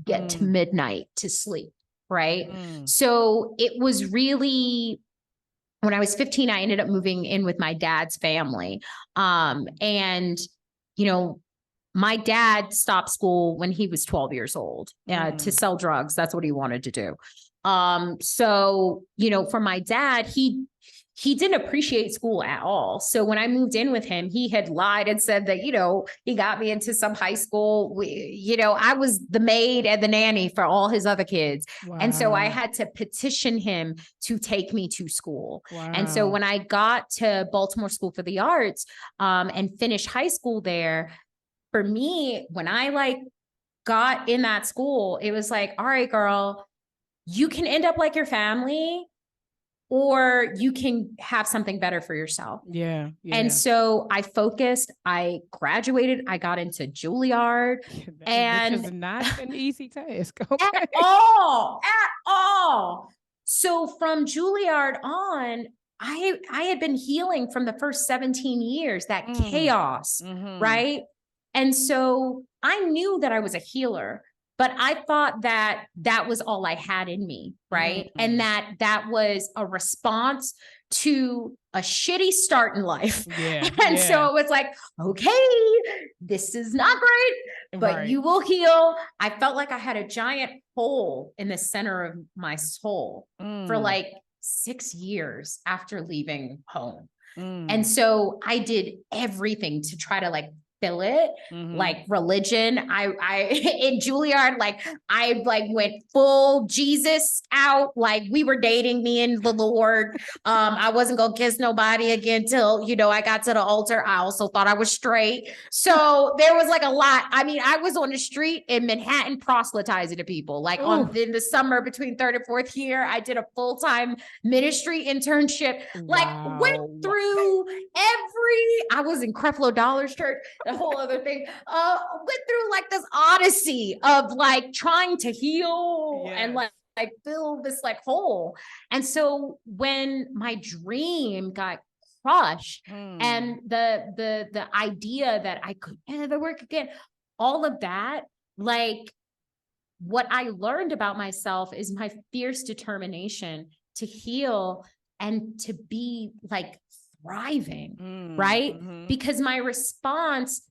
S3: get to midnight to sleep. Right. So it was really, when I was 15, I ended up moving in with my dad's family. My dad stopped school when he was 12 years old to sell drugs. That's what he wanted to do. For my dad, he didn't appreciate school at all. So when I moved in with him, he had lied and said that, he got me into some high school. I was the maid and the nanny for all his other kids. Wow. And so I had to petition him to take me to school. Wow. And so when I got to Baltimore School for the Arts and finished high school there, for me, when I got in that school, it was like, all right, girl, you can end up like your family, or you can have something better for yourself. Yeah. And so I focused, I graduated, I got into Juilliard.
S2: Which is not an easy task. Okay.
S3: At all. So from Juilliard on, I had been healing from the first 17 years, that chaos, right? And so I knew that I was a healer, but I thought that that was all I had in me, right? And that was a response to a shitty start in life. Yeah. And so it was like, okay, this is not great, but you will heal. I felt like I had a giant hole in the center of my soul for like 6 years after leaving home. And so I did everything to try to fill it, like religion. I in Juilliard, I went full Jesus out. Like we were dating, me and the Lord. I wasn't gonna kiss nobody again till, I got to the altar. I also thought I was straight. So there was a lot. I mean, I was on the street in Manhattan proselytizing to people. In the summer between third and fourth year, I did a full-time ministry internship. Went through I was in Creflo Dollar's church, the whole other thing, went through this odyssey of trying to heal and fill this hole. And so when my dream got crushed and the idea that I could never work again, all of that, what I learned about myself is my fierce determination to heal and to be thriving, right? Because my response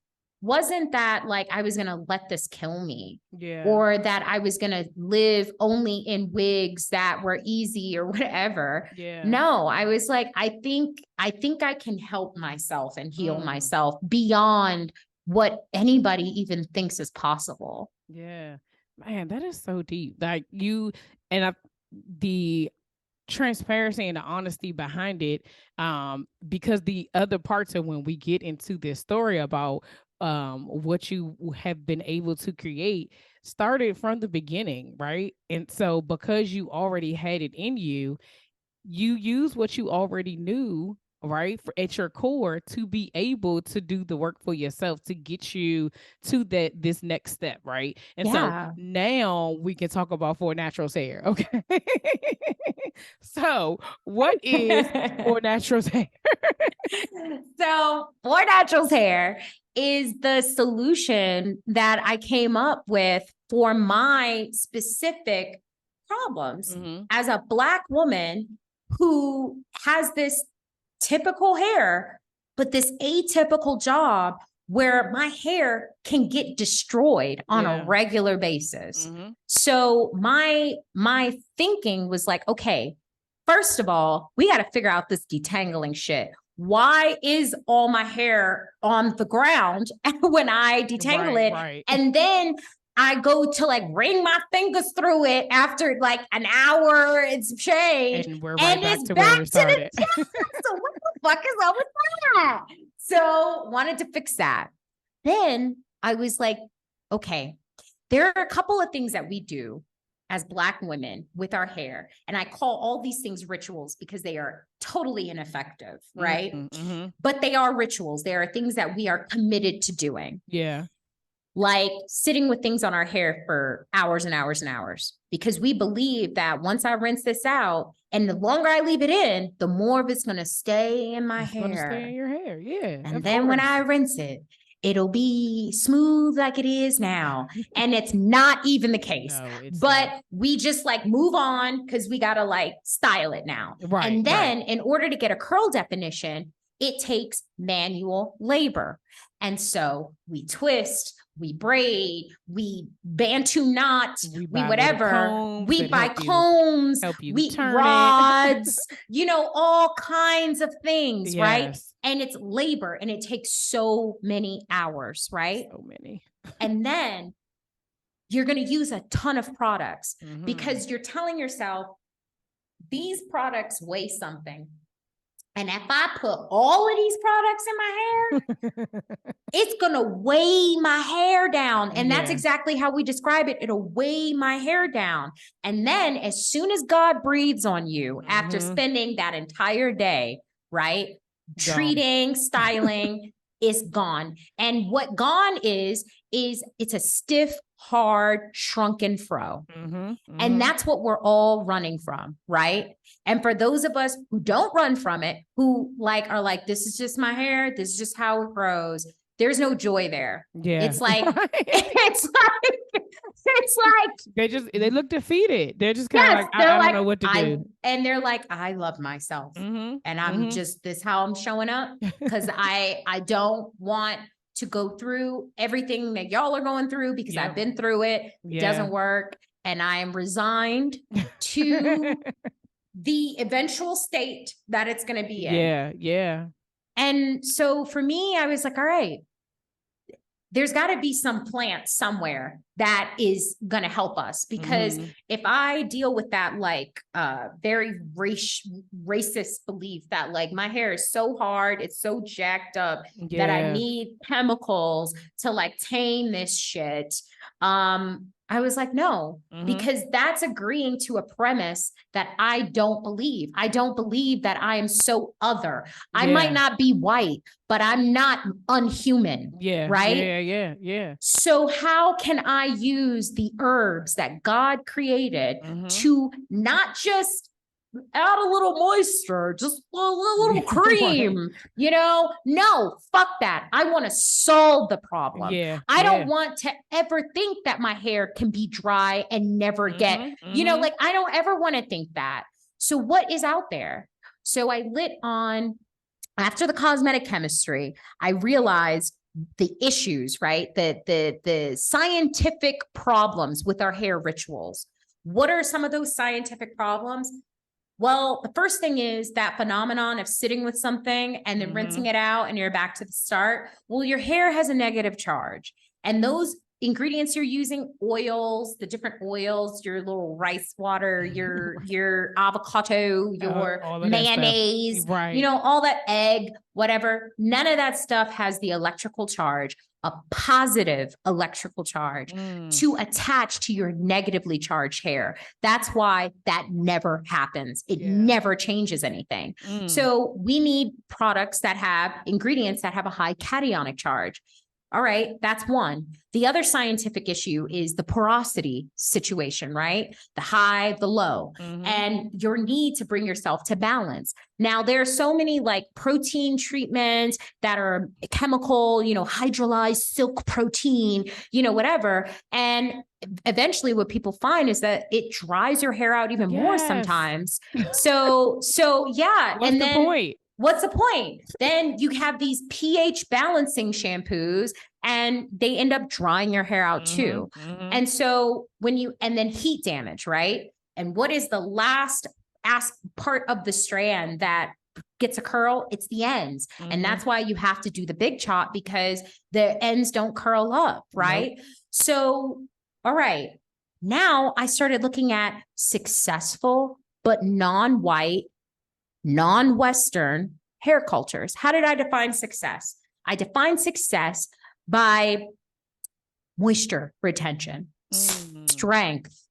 S3: wasn't that I was going to let this kill me, or that I was going to live only in wigs that were easy or whatever. No, I was I think I can help myself and heal myself beyond what anybody even thinks is possible.
S2: Yeah, man, that is so deep. The transparency and the honesty behind it, because the other parts of when we get into this story about what you have been able to create started from the beginning, right? And so because you already had it in you, you use what you already knew, right, at your core to be able to do the work for yourself to get you to this next step, right? And so now we can talk about Four Naturals hair, okay? So what is Four Naturals hair?
S3: So Four Naturals hair is the solution that I came up with for my specific problems as a Black woman who has this typical hair, but this atypical job where my hair can get destroyed on a regular basis. So my thinking was like, okay, first of all, we got to figure out this detangling shit. Why is all my hair on the ground when I detangle it?
S2: Right.
S3: And then I go to like wring my fingers through it after like an hour, it's changed.
S2: And we're right back
S3: it's
S2: to
S3: back
S2: where we started.
S3: So what the fuck is up with that? So wanted to fix that. Then I was like, okay, there are a couple of things that we do as Black women with our hair. And I call all these things rituals because they are totally ineffective, right? But they are rituals. They are things that we are committed to doing.
S2: Yeah.
S3: Like sitting with things on our hair for hours and hours and hours, because we believe that once I rinse this out and the longer I leave it in, the more of it's going to stay in my hair.
S2: It's going to stay in your hair. Yeah.
S3: And then when I rinse it, it'll be smooth like it is now. And it's not even the case. No, but we just like move on because we got to like style it now.
S2: Right.
S3: And then in order to get a curl definition, it takes manual labor. And so we twist, we braid, we Bantu knot, we whatever. We buy combs, we rods, you know, all kinds of things, right? And it's labor and it takes so many hours, right?
S2: So many.
S3: And then you're going to use a ton of products because you're telling yourself, these products weigh something. And if I put all of these products in my hair, it's going to weigh my hair down. And that's exactly how we describe it. It'll weigh my hair down. And then as soon as God breathes on you after spending that entire day, right? Treating, styling is gone. And what gone is it's a stiff, hard, shrunken fro. And that's what we're all running from, right? And for those of us who don't run from it, who like are like, this is just my hair, this is just how it grows, there's no joy there.
S2: Yeah.
S3: It's like, it's like
S2: they look defeated. They're just kind of like, I don't know what to do.
S3: And they're like, I love myself. And I'm just this how I'm showing up because I don't want to go through everything that y'all are going through because I've been through it. It doesn't work. And I am resigned to the eventual state that it's going to be in.
S2: Yeah.
S3: And so for me, I was like, all right, there's got to be some plant somewhere that is going to help us. Because if I deal with that, like, very racist belief that like my hair is so hard, it's so jacked up that I need chemicals to like tame this shit. I was like, no, because that's agreeing to a premise that I don't believe. I don't believe that I am so other. I might not be white, but I'm not unhuman. Right?
S2: Yeah.
S3: So how can I use the herbs that God created to not just add a little moisture, just a little cream, you know? No, fuck that. I want to solve the problem. I don't want to ever think that my hair can be dry and never get, you know, like I don't ever want to think that. So what is out there? So I lit on, after the cosmetic chemistry, I realized the issues, right? The scientific problems with our hair rituals. What are some of those scientific problems? Well, the first thing is that phenomenon of sitting with something and then rinsing it out and you're back to the start. Well, your hair has a negative charge. And those ingredients you're using, oils, the different oils, your little rice water, your avocado, your mayonnaise, you know, all that egg, whatever. None of that stuff has the electrical charge, a positive electrical charge to attach to your negatively charged hair. That's why that never happens. It never changes anything. So we need products that have ingredients that have a high cationic charge. All right, that's one. The other scientific issue is the porosity situation, right? The high, the low, and your need to bring yourself to balance. Now, there are so many like protein treatments that are chemical, you know, hydrolyzed silk protein, you know, whatever. And eventually what people find is that it dries your hair out even more sometimes. So yeah.
S2: What's the point?
S3: what's the point? Then you have these pH balancing shampoos and they end up drying your hair out too. And so and then heat damage, right? And what is the last part of the strand that gets a curl? It's the ends. And that's why you have to do the big chop, because the ends don't curl up, right? Nope. So, all right. Now I started looking at successful but non-white, non-Western hair cultures. How did I define success? I defined success by moisture retention, strength,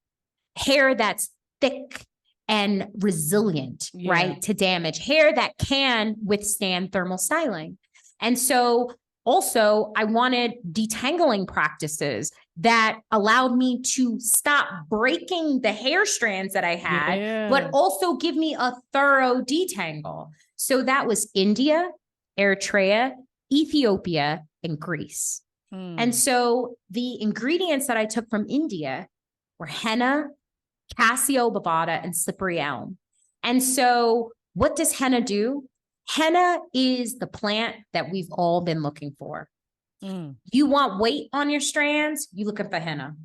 S3: hair that's thick and resilient, right, to damage, hair that can withstand thermal styling. And so also I wanted detangling practices that allowed me to stop breaking the hair strands that I had, but also give me a thorough detangle. So that was India, Eritrea, Ethiopia, and Greece. And so the ingredients that I took from India were henna, Cassia bavata, and slippery elm. And so what does henna do? Henna is the plant that we've all been looking for. You want weight on your strands, you look at the henna.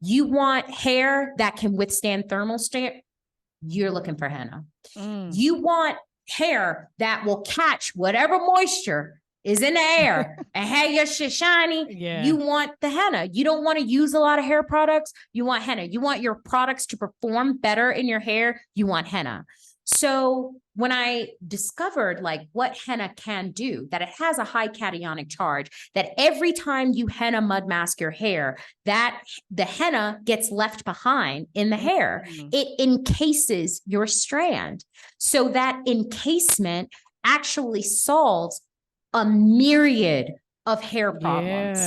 S3: You want hair that can withstand thermal strain, you're looking for henna. You want hair that will catch whatever moisture is in the air and have your shit shiny. You want the henna. You don't want to use a lot of hair products. You want henna. You want your products to perform better in your hair. You want henna. So when I discovered like what henna can do, that it has a high cationic charge, that every time you henna mud mask your hair, that the henna gets left behind in the hair. It encases your strand. So that encasement actually solves a myriad of hair problems.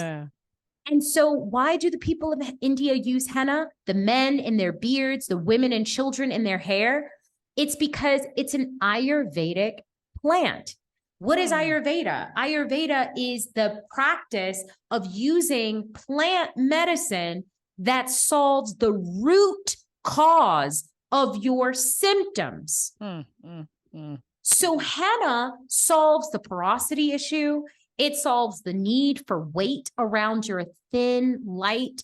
S3: And so why do the people of India use henna? The men in their beards, the women and children in their hair. It's because it's an Ayurvedic plant. What is Ayurveda? Ayurveda is the practice of using plant medicine that solves the root cause of your symptoms. So henna solves the porosity issue. It solves the need for weight around your thin, light,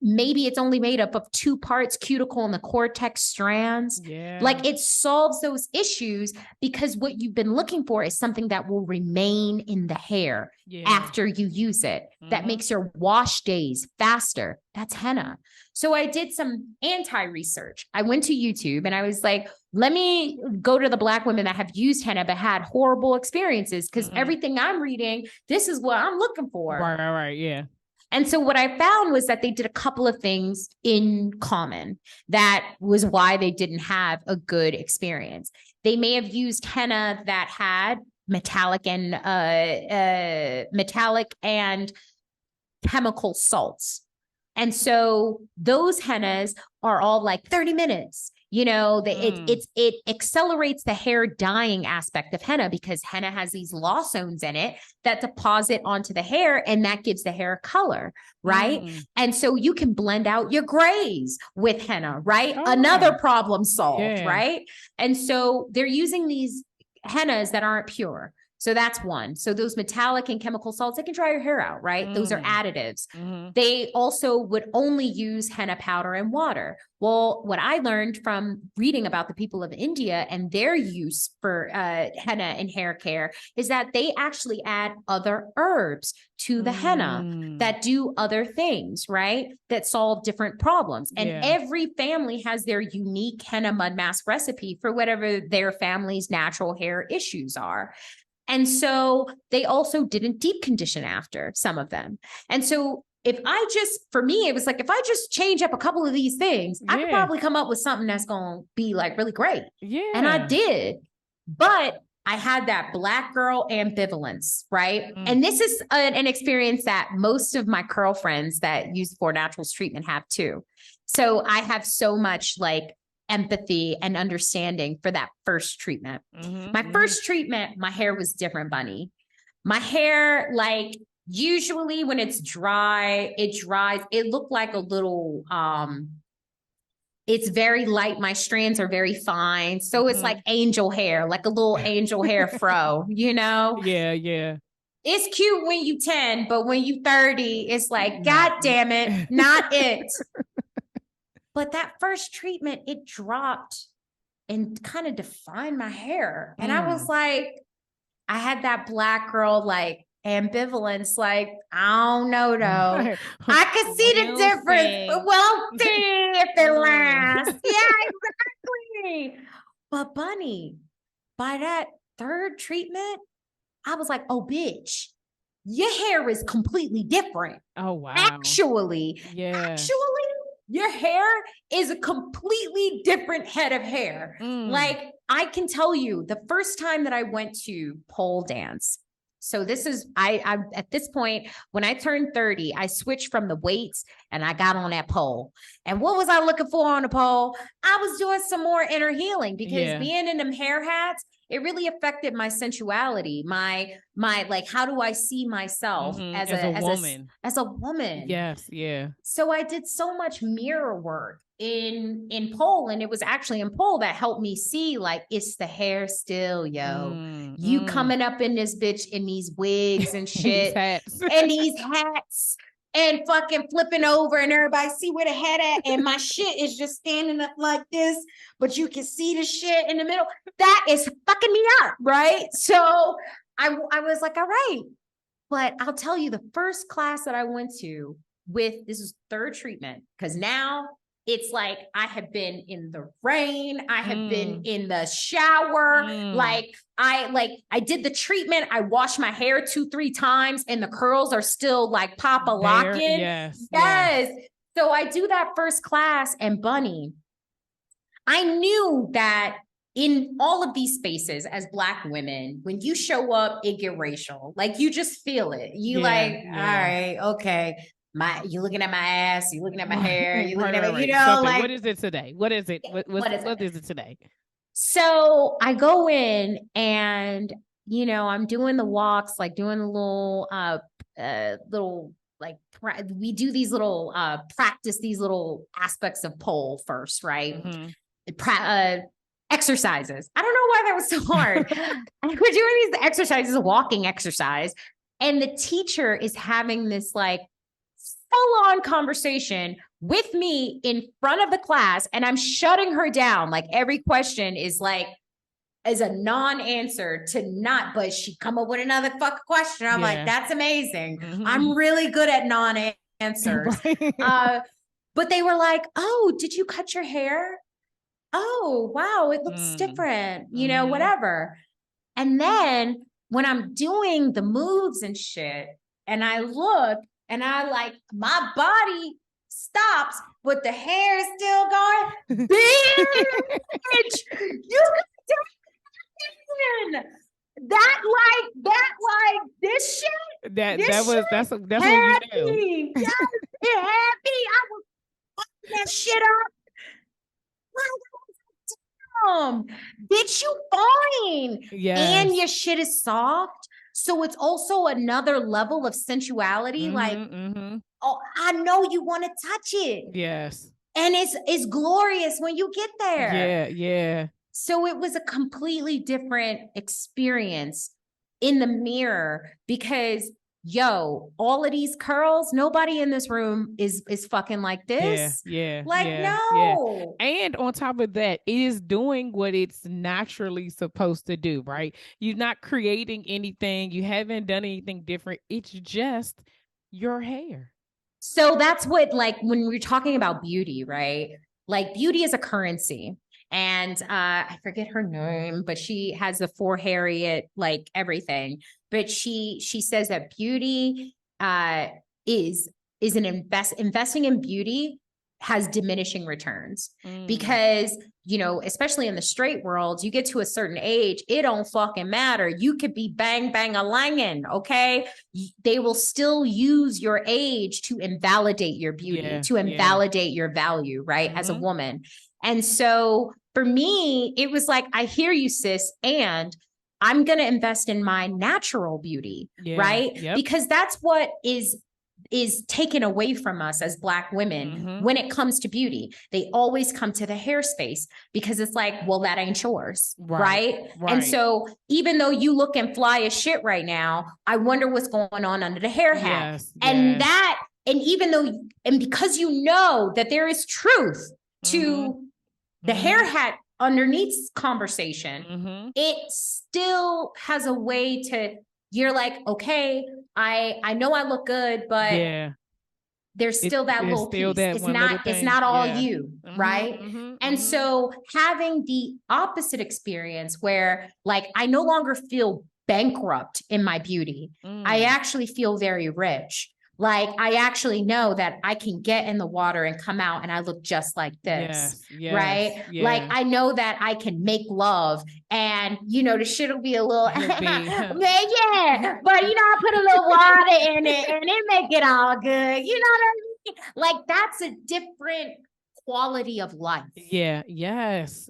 S3: maybe it's only made up of 2 parts, cuticle and the cortex strands. Like it solves those issues because what you've been looking for is something that will remain in the hair after you use it. That makes your wash days faster. That's henna. So I did some anti-research. I went to YouTube and I was like, let me go to the Black women that have used henna but had horrible experiences, because everything I'm reading, this is what I'm looking for.
S2: Right.
S3: And so what I found was that they did a couple of things in common. That was why they didn't have a good experience. They may have used henna that had metallic and chemical salts. And so those hennas are all like 30 minutes. You know, it accelerates the hair dyeing aspect of henna, because henna has these lozones in it that deposit onto the hair, and that gives the hair color, right? And so you can blend out your grays with henna, right? Another problem solved, right? And so they're using these hennas that aren't pure. So that's one. So those metallic and chemical salts, they can dry your hair out, right? Those are additives. They also would only use henna powder and water. Well, what I learned from reading about the people of India and their use for henna in hair care is that they actually add other herbs to the henna that do other things, right? That solve different problems. And every family has their unique henna mud mask recipe for whatever their family's natural hair issues are. And so they also didn't deep condition after, some of them. And so for me, it was like, if I just change up a couple of these things, I could probably come up with something that's going to be like really great. And I did, but I had that Black girl ambivalence, right? And this is an experience that most of my Curlfriends that use 4 Naturals treatment have too. So I have so much like empathy and understanding for that first treatment. My first treatment, my hair was different, Bunny. My hair, like usually when it's dry, it dries. It looked like a little
S1: It's very light. My strands are very fine. So it's like angel hair, like a little angel hair fro, you know?
S2: Yeah, yeah.
S1: It's cute when you 10, but when you 30, it's like, God damn it, not it. But that first treatment, it dropped and kind of defined my hair. And I was like, I had that Black girl like ambivalence, like, I don't know though. I could see the difference, but we'll see if it lasts. Yeah, exactly. But Bunny, by that third treatment, I was like, oh, bitch, your hair is completely different.
S2: Oh, wow.
S1: Actually,
S2: yeah.
S1: Your hair is a completely different head of hair. Like, I can tell you the first time that I went to pole dance. So this is, I at this point, when I turned 30, I switched from the weights and I got on that pole. And what was I looking for on the pole? I was doing some more inner healing because being in them hair hats, it really affected my sensuality, my like, how do I see myself as a woman? As a woman.
S2: Yes, yeah.
S1: So I did so much mirror work in pole, and it was actually in pole that helped me see, like, it's the hair still, yo. You coming up in this bitch in these wigs and shit, and these hats. And fucking flipping over and everybody see where the head at. And my shit is just standing up like this, but you can see the shit in the middle. That is fucking me up, right? So I was like, all right. But I'll tell you, the first class that I went to this is third treatment, because now it's like I have been in the rain. I have been in the shower. Like I did the treatment. I washed my hair 2-3 times and the curls are still like Papa locking. Yes. So I do that first class, and Bunny, I knew that in all of these spaces as Black women, when you show up, it get racial. Like, you just feel it. You all right, okay. You looking at my ass, you looking at my hair, you looking at my, you know,
S2: something.
S1: like,
S2: what is it today? What is it? What is it today?
S1: So I go in and, you know, I'm doing the walks, like doing the little, like, we do these little, practice these little aspects of pole first, right? Exercises. I don't know why that was so hard. We're doing these exercises, a walking exercise, and the teacher is having this like full-on conversation with me in front of the class, and I'm shutting her down. Like, every question is like, is a non-answer to not, but she come up with another fucking question. I'm like, that's amazing. I'm really good at non-answers. But they were like, oh, did you cut your hair? Oh, wow, it looks different, you know, whatever. And then when I'm doing the moves and shit, and I look, and I like, my body stops, but the hair is still going. Bitch, you got this shit.
S2: That's what you do.
S1: Yes, it had me. I was fucking that shit up. Bitch, you fine. And your shit is soft. So it's also another level of sensuality. Oh, I know you want to touch it.
S2: Yes.
S1: And it's glorious when you get there.
S2: Yeah.
S1: So it was a completely different experience in the mirror, because all of these curls, nobody in this room is fucking like this. No.
S2: And on top of that, it is doing what it's naturally supposed to do, right? You're not creating anything. You haven't done anything different. It's just your hair.
S1: So that's what, like, when we're talking about beauty, right? Like, beauty is a currency. And I forget her name, but she has the For Harriet, like, everything. But she says that beauty is investing in beauty has diminishing returns, because, you know, especially in the straight world, you get to a certain age, it don't fucking matter. You could be bang a langin', okay? They will still use your age to invalidate your beauty, to invalidate your value, right? As a woman. And so for me, it was like, I hear you, sis, and I'm going to invest in my natural beauty, right? Because that's what is is taken away from us as Black women when it comes to beauty. They always come to the hair space because it's like, well, that ain't yours, right? And so even though you looking fly as shit right now, I wonder what's going on under the hair hat. And even though, and because you know that there is truth to the hair hat underneath conversation, it still has a way to, you're like, okay, I know I look good, but there's still that little piece. It's not all you, right? And so having the opposite experience where like, I no longer feel bankrupt in my beauty. I actually feel very rich. Like, I actually know that I can get in the water and come out and I look just like this, right? Like, I know that I can make love and, you know, the shit will be a little, but, you know, I put a little water in it and it make it all good. You know what I mean? Like, that's a different quality of life.
S2: Yes.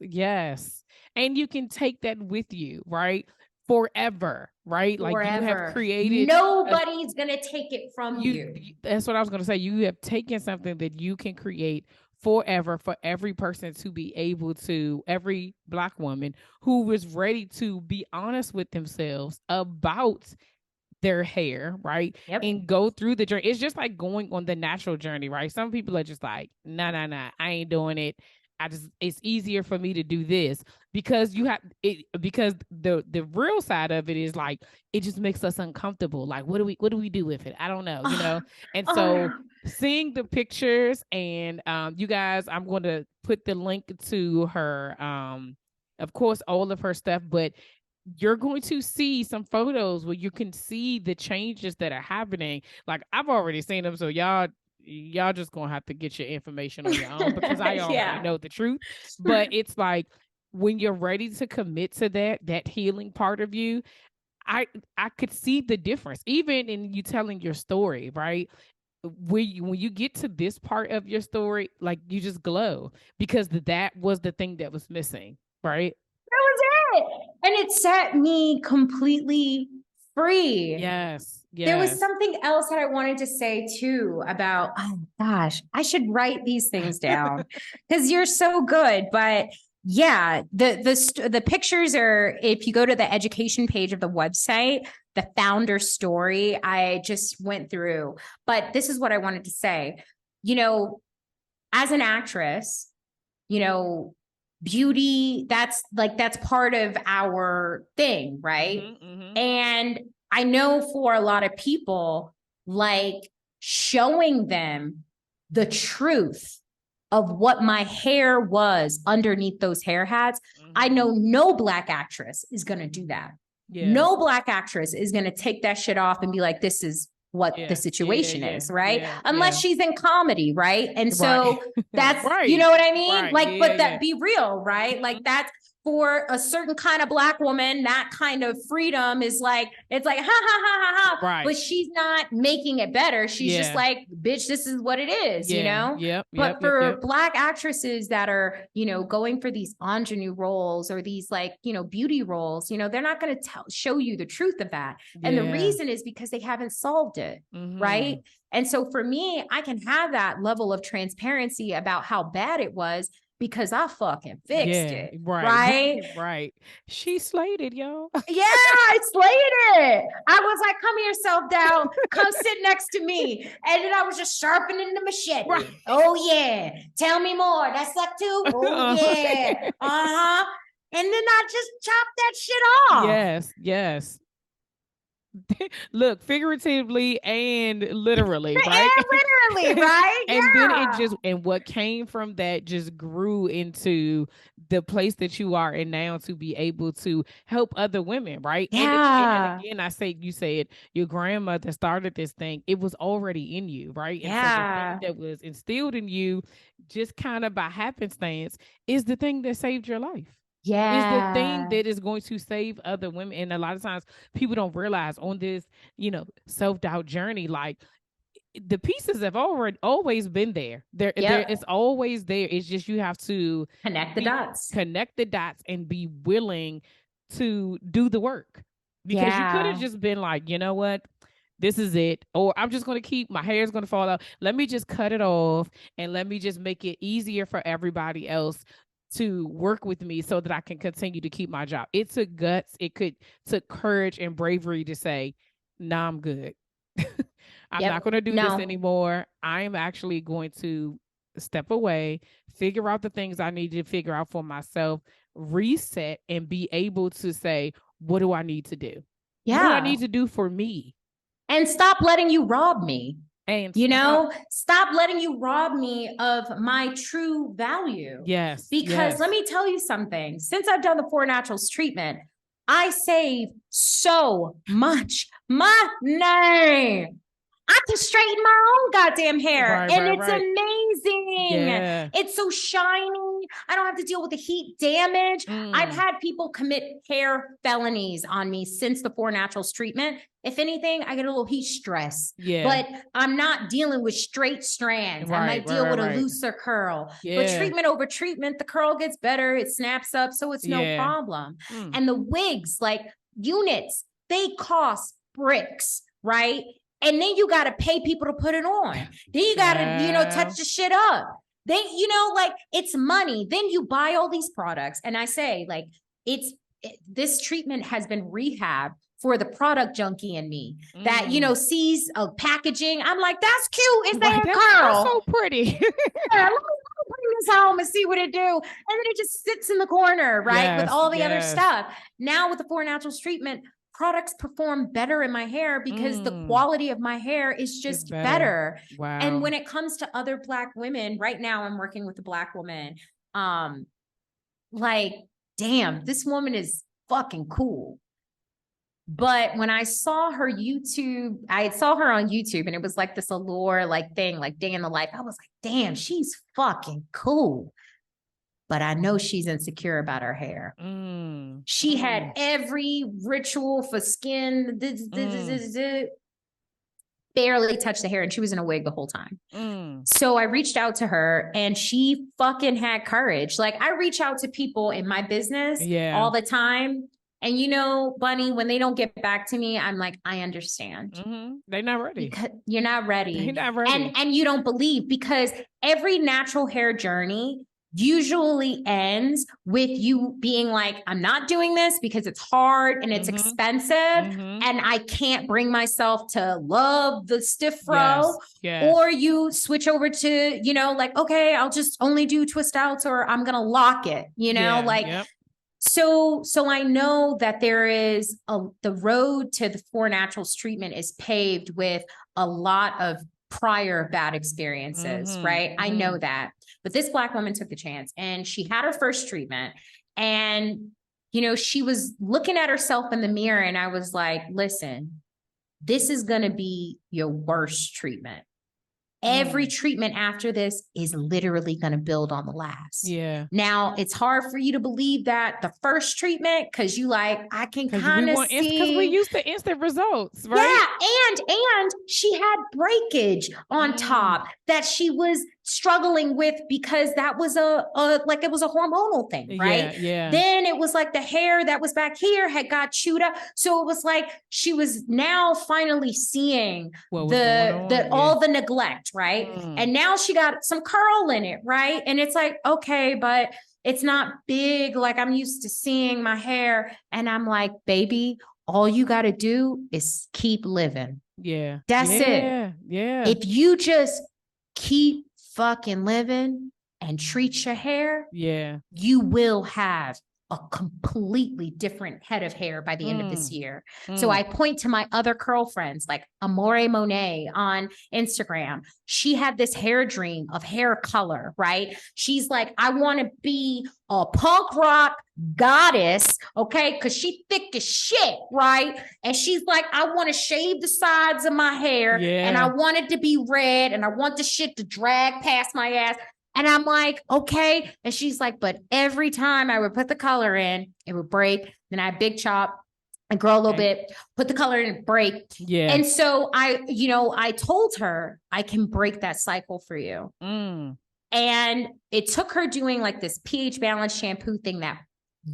S2: And you can take that with you, right? Forever, right? Like you have created.
S1: Nobody's going to take it from you.
S2: That's what I was going to say. You have taken something that you can create forever for every person to be able to, every Black woman who is ready to be honest with themselves about their hair, right? And go through the journey. It's just like going on the natural journey, right? Some people are just like, nah, I ain't doing it. It's easier for me to do this because because the real side of it is like, it just makes us uncomfortable. Like, what do we do with it? I don't know, you know? And so seeing the pictures and, you guys, I'm going to put the link to her, of course, all of her stuff, but you're going to see some photos where you can see the changes that are happening. Like, I've already seen them. So y'all just gonna have to get your information on your own because I already know the truth. But it's like, when you're ready to commit to that healing part of you, I could see the difference even in you telling your story, right? When you get to this part of your story, like, you just glow because that was the thing that was missing, right?
S1: That was it. And it set me completely free.
S2: Yes.
S1: There was something else that I wanted to say too about, oh gosh, I should write these things down because you're so good. But yeah, the pictures are, if you go to the education page of the website, the founder story, I just went through. But this is what I wanted to say. You know, as an actress, you know, beauty, that's part of our thing, right? And I know for a lot of people, like, showing them the truth of what my hair was underneath those hair hats. I know no Black actress is going to do that. No Black actress is going to take that shit off and be like, this is what the situation is, right? Unless she's in comedy, right? And so that's, you know what I mean? Like, but that be real, right? Like, that's for a certain kind of Black woman, that kind of freedom is like, it's like, ha, ha, ha, ha, ha. But she's not making it better. She's just like, bitch, this is what it is, you know? But for Black actresses that are, you know, going for these ingenue roles or these, like, you know, beauty roles, you know, they're not going to show you the truth of that. And the reason is because they haven't solved it, right? And so for me, I can have that level of transparency about how bad it was because I fucking fixed it.
S2: Right. She slayed it, y'all.
S1: Yeah, I slayed it. I was like, come here, self down. Come sit next to me. And then I was just sharpening the machete. Oh, yeah. Tell me more. That suck too? Oh, yeah. And then I just chopped that shit off.
S2: Yes. Look, figuratively and literally, right?
S1: And literally, right?
S2: And then it just, and what came from that just grew into the place that you are in now to be able to help other women, right? And again, you said your grandmother started this thing. It was already in you, right? And so the thing that was instilled in you just kind of by happenstance is the thing that saved your life. Is the thing that is going to save other women. And a lot of times people don't realize on this, you know, self-doubt journey, like, the pieces have always been there. It's always there. It's just, you have to
S1: connect the dots
S2: and be willing to do the work, because you could have just been like, you know what, this is it. Or I'm just going to keep, my hair's going to fall out. Let me just cut it off and let me just make it easier for everybody else to work with me so that I can continue to keep my job. It took guts. Took courage and bravery to say, nah, I'm good. I'm not going to do this anymore. I'm actually going to step away, figure out the things I need to figure out for myself, reset, and be able to say, what do I need to do?
S1: Yeah.
S2: What do I need to do for me?
S1: And stop letting you rob me.
S2: And
S1: stop letting you rob me of my true value.
S2: Yes.
S1: Because let me tell you something. Since I've done the 4 Naturals treatment, I save so much money. I can straighten my own goddamn hair. It's amazing.
S2: Yeah.
S1: It's so shiny. I don't have to deal with the heat damage. I've had people commit hair felonies on me since the 4 Naturals treatment. If anything, I get a little heat stress.
S2: Yeah.
S1: But I'm not dealing with straight strands. I might deal with a looser curl.
S2: Yeah.
S1: But treatment over treatment, the curl gets better. It snaps up. So it's no problem. And the wigs, like units, they cost bricks, right? And then you got to pay people to put it on. Then you got to, touch the shit up. Then, like it's money. Then you buy all these products. And I say like, this treatment has been rehab for the product junkie in me that, sees a packaging. I'm like, that's cute. Is that a curl?
S2: That's so pretty.
S1: Let me bring this home and see what it do. And then it just sits in the corner, right? With all the other stuff. Now with the 4 Naturals treatment, products perform better in my hair because the quality of my hair is just better.
S2: Wow.
S1: And when it comes to other Black women, right now I'm working with a Black woman. Like, damn, this woman is fucking cool. But when I saw her YouTube, I saw her on YouTube and it was like this allure like thing, like day in the life. I was like, damn, she's fucking cool. But I know she's insecure about her hair. She had every ritual for skin, barely touched the hair, and she was in a wig the whole time. So I reached out to her and she fucking had courage. Like I reach out to people in my business all the time. And Bunny, when they don't get back to me, I'm like, I understand.
S2: They're not ready.
S1: Because you're not ready.
S2: They're not ready.
S1: And you don't believe, because every natural hair journey usually ends with you being like, I'm not doing this because it's hard and it's expensive and I can't bring myself to love the stiff fro. Or you switch over to, like, okay, I'll just only do twist outs, or I'm going to lock it, So I know that there is the road to the 4 Naturals treatment is paved with a lot of prior bad experiences, right? I know that. But this Black woman took the chance and she had her first treatment and, she was looking at herself in the mirror and I was like, listen, this is going to be your worst treatment. Every treatment after this is literally going to build on the last. Now, it's hard for you to believe that the first treatment, because you like, I can kind of see.
S2: Because we used to instant results, right?
S1: Yeah, and she had breakage on top that she was struggling with because that was it was a hormonal thing, right? Then it was like the hair that was back here had got chewed up. So it was like she was now finally seeing all the neglect, right? And now she got some curl in it, right? And it's like, okay, but it's not big like I'm used to seeing my hair. And I'm like, baby, all you got to do is keep living. That's it. If you just keep fucking living and treat your hair, you will have a completely different head of hair by the end of this year. So I point to my other Curlfriends like Amore Monet on Instagram. She had this hair dream of hair color, right? She's like, I want to be a punk rock goddess, okay? Because she thick as shit, right? And she's like, I want to shave the sides of my hair and I want it to be red and I want the shit to drag past my ass. And I'm like, okay. And she's like, but every time I would put the color in, it would break. Then I big chop and grow a little bit, put the color in and break. And so I told her I can break that cycle for you. And it took her doing like this pH balance shampoo thing that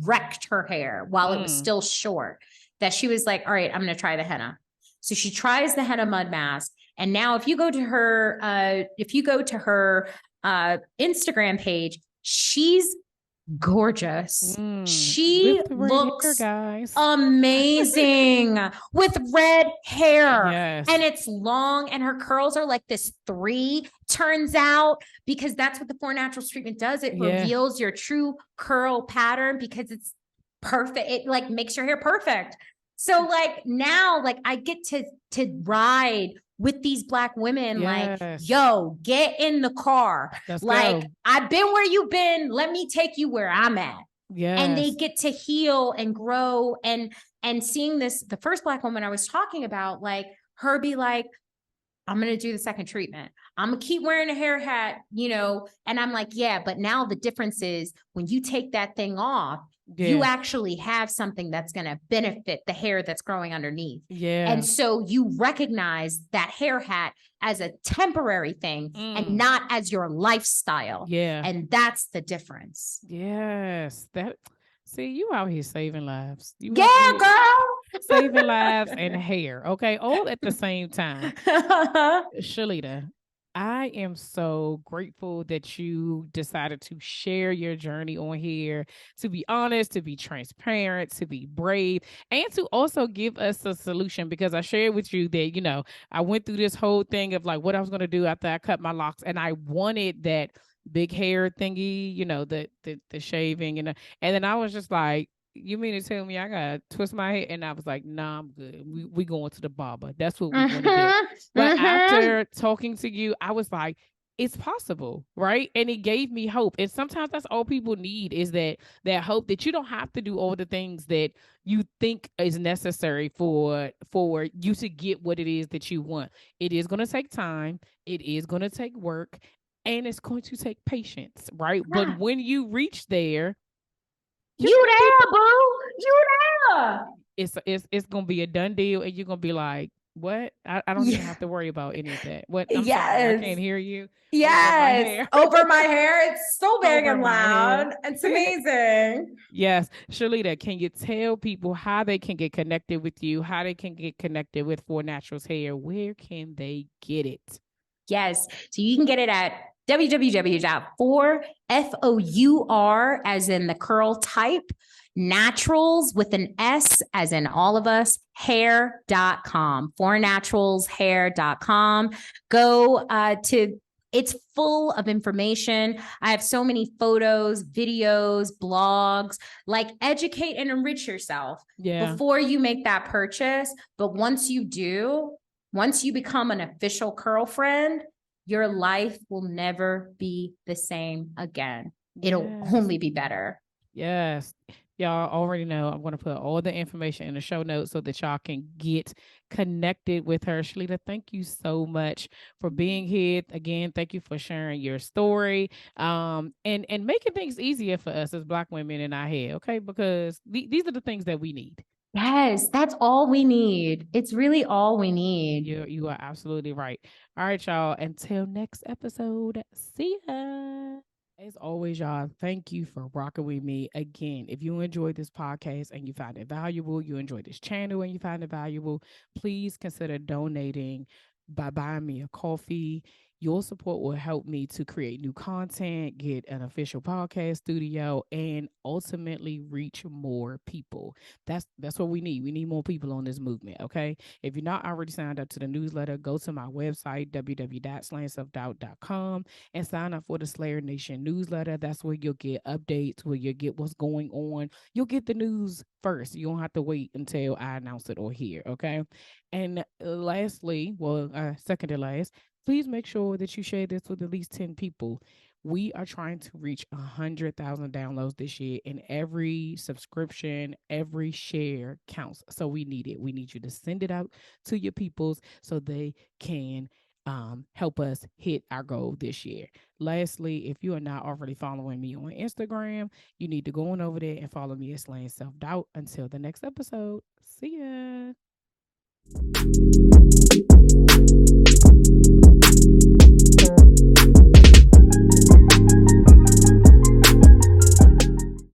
S1: wrecked her hair while it was still short, that she was like, all right, I'm going to try the henna.
S3: So she tries the henna mud mask. And now if you go to her, Instagram page, she's gorgeous. She
S2: with the red hair,
S3: looks
S2: guys.
S3: amazing with red hair.
S2: Yes.
S3: And it's long and her curls are like this 3, turns out, because that's what the 4 Naturals treatment does. It reveals your true curl pattern because it's perfect. It like makes your hair perfect. So like now, like I get to ride with these Black women, like, yo, get in the car.
S2: Let's
S3: like
S2: go.
S3: I've been where you've been. Let me take you where I'm at. And they get to heal and grow. And seeing this, the first Black woman I was talking about, like her be like, I'm going to do the second treatment. I'm going to keep wearing a hair hat, you know? And I'm like, yeah, but now the difference is when you take that thing off, you actually have something that's going to benefit the hair that's growing underneath. And so you recognize that hair hat as a temporary thing and not as your lifestyle. And that's the difference.
S2: See, you out here saving lives.
S3: Girl.
S2: Saving lives and hair. Okay. All at the same time. Shalita, I am so grateful that you decided to share your journey on here, to be honest, to be transparent, to be brave, and to also give us a solution, because I shared with you that, you know, I went through this whole thing of like what I was going to do after I cut my locks, and I wanted that big hair thingy, you know, the shaving, and then I was just like, you mean to tell me I gotta twist my hair? And I was like, nah, I'm good. We going to the barber. That's what we're gonna do. But after talking to you, I was like, it's possible, right? And it gave me hope. And sometimes that's all people need, is that hope that you don't have to do all the things that you think is necessary for you to get what it is that you want. It is gonna take time. It is gonna take work. And it's going to take patience, right? But when you reach there,
S3: you there, boo. You there.
S2: It's gonna be a done deal, and you're gonna be like, what? I don't even have to worry about any of that. What? I'm sorry, I can't hear you.
S3: Over my hair. It's so big and loud. It's amazing.
S2: Yes. Shalita, can you tell people how they can get connected with you, how they can get connected with 4 Naturals hair? Where can they get it?
S3: Yes. So you can get it at www.4FOUR, as in the curl type, naturals with an S as in all of us, hair.com, 4naturalshair.com. Go it's full of information. I have so many photos, videos, blogs, like educate and enrich yourself before you make that purchase. But once you do, once you become an official Curlfriend, your life will never be the same again. It'll only be better.
S2: Yes. Y'all already know I'm going to put all the information in the show notes so that y'all can get connected with her. Shalita, thank you so much for being here. Again, thank you for sharing your story, and making things easier for us as Black women in our hair, okay? Because these are the things that we need.
S3: Yes, that's all we need. It's really all we need.
S2: You are absolutely right. All right, y'all. Until next episode, see ya. As always, y'all, thank you for rocking with me. Again, if you enjoyed this podcast and you find it valuable, you enjoy this channel and you find it valuable, please consider donating by buying me a coffee. Your support will help me to create new content, get an official podcast studio, and ultimately reach more people. That's what we need. We need more people on this movement, okay? If you're not already signed up to the newsletter, go to my website, www.slayingselfdoubt.com, and sign up for the Slayer Nation newsletter. That's where you'll get updates, where you'll get what's going on. You'll get the news first. You don't have to wait until I announce it or hear, okay? And lastly, second to last, please make sure that you share this with at least 10 people. We are trying to reach 100,000 downloads this year, and every subscription, every share counts. So we need it. We need you to send it out to your peoples so they can help us hit our goal this year. Lastly, if you are not already following me on Instagram, you need to go on over there and follow me at Slaying Self Doubt. Until the next episode, see ya.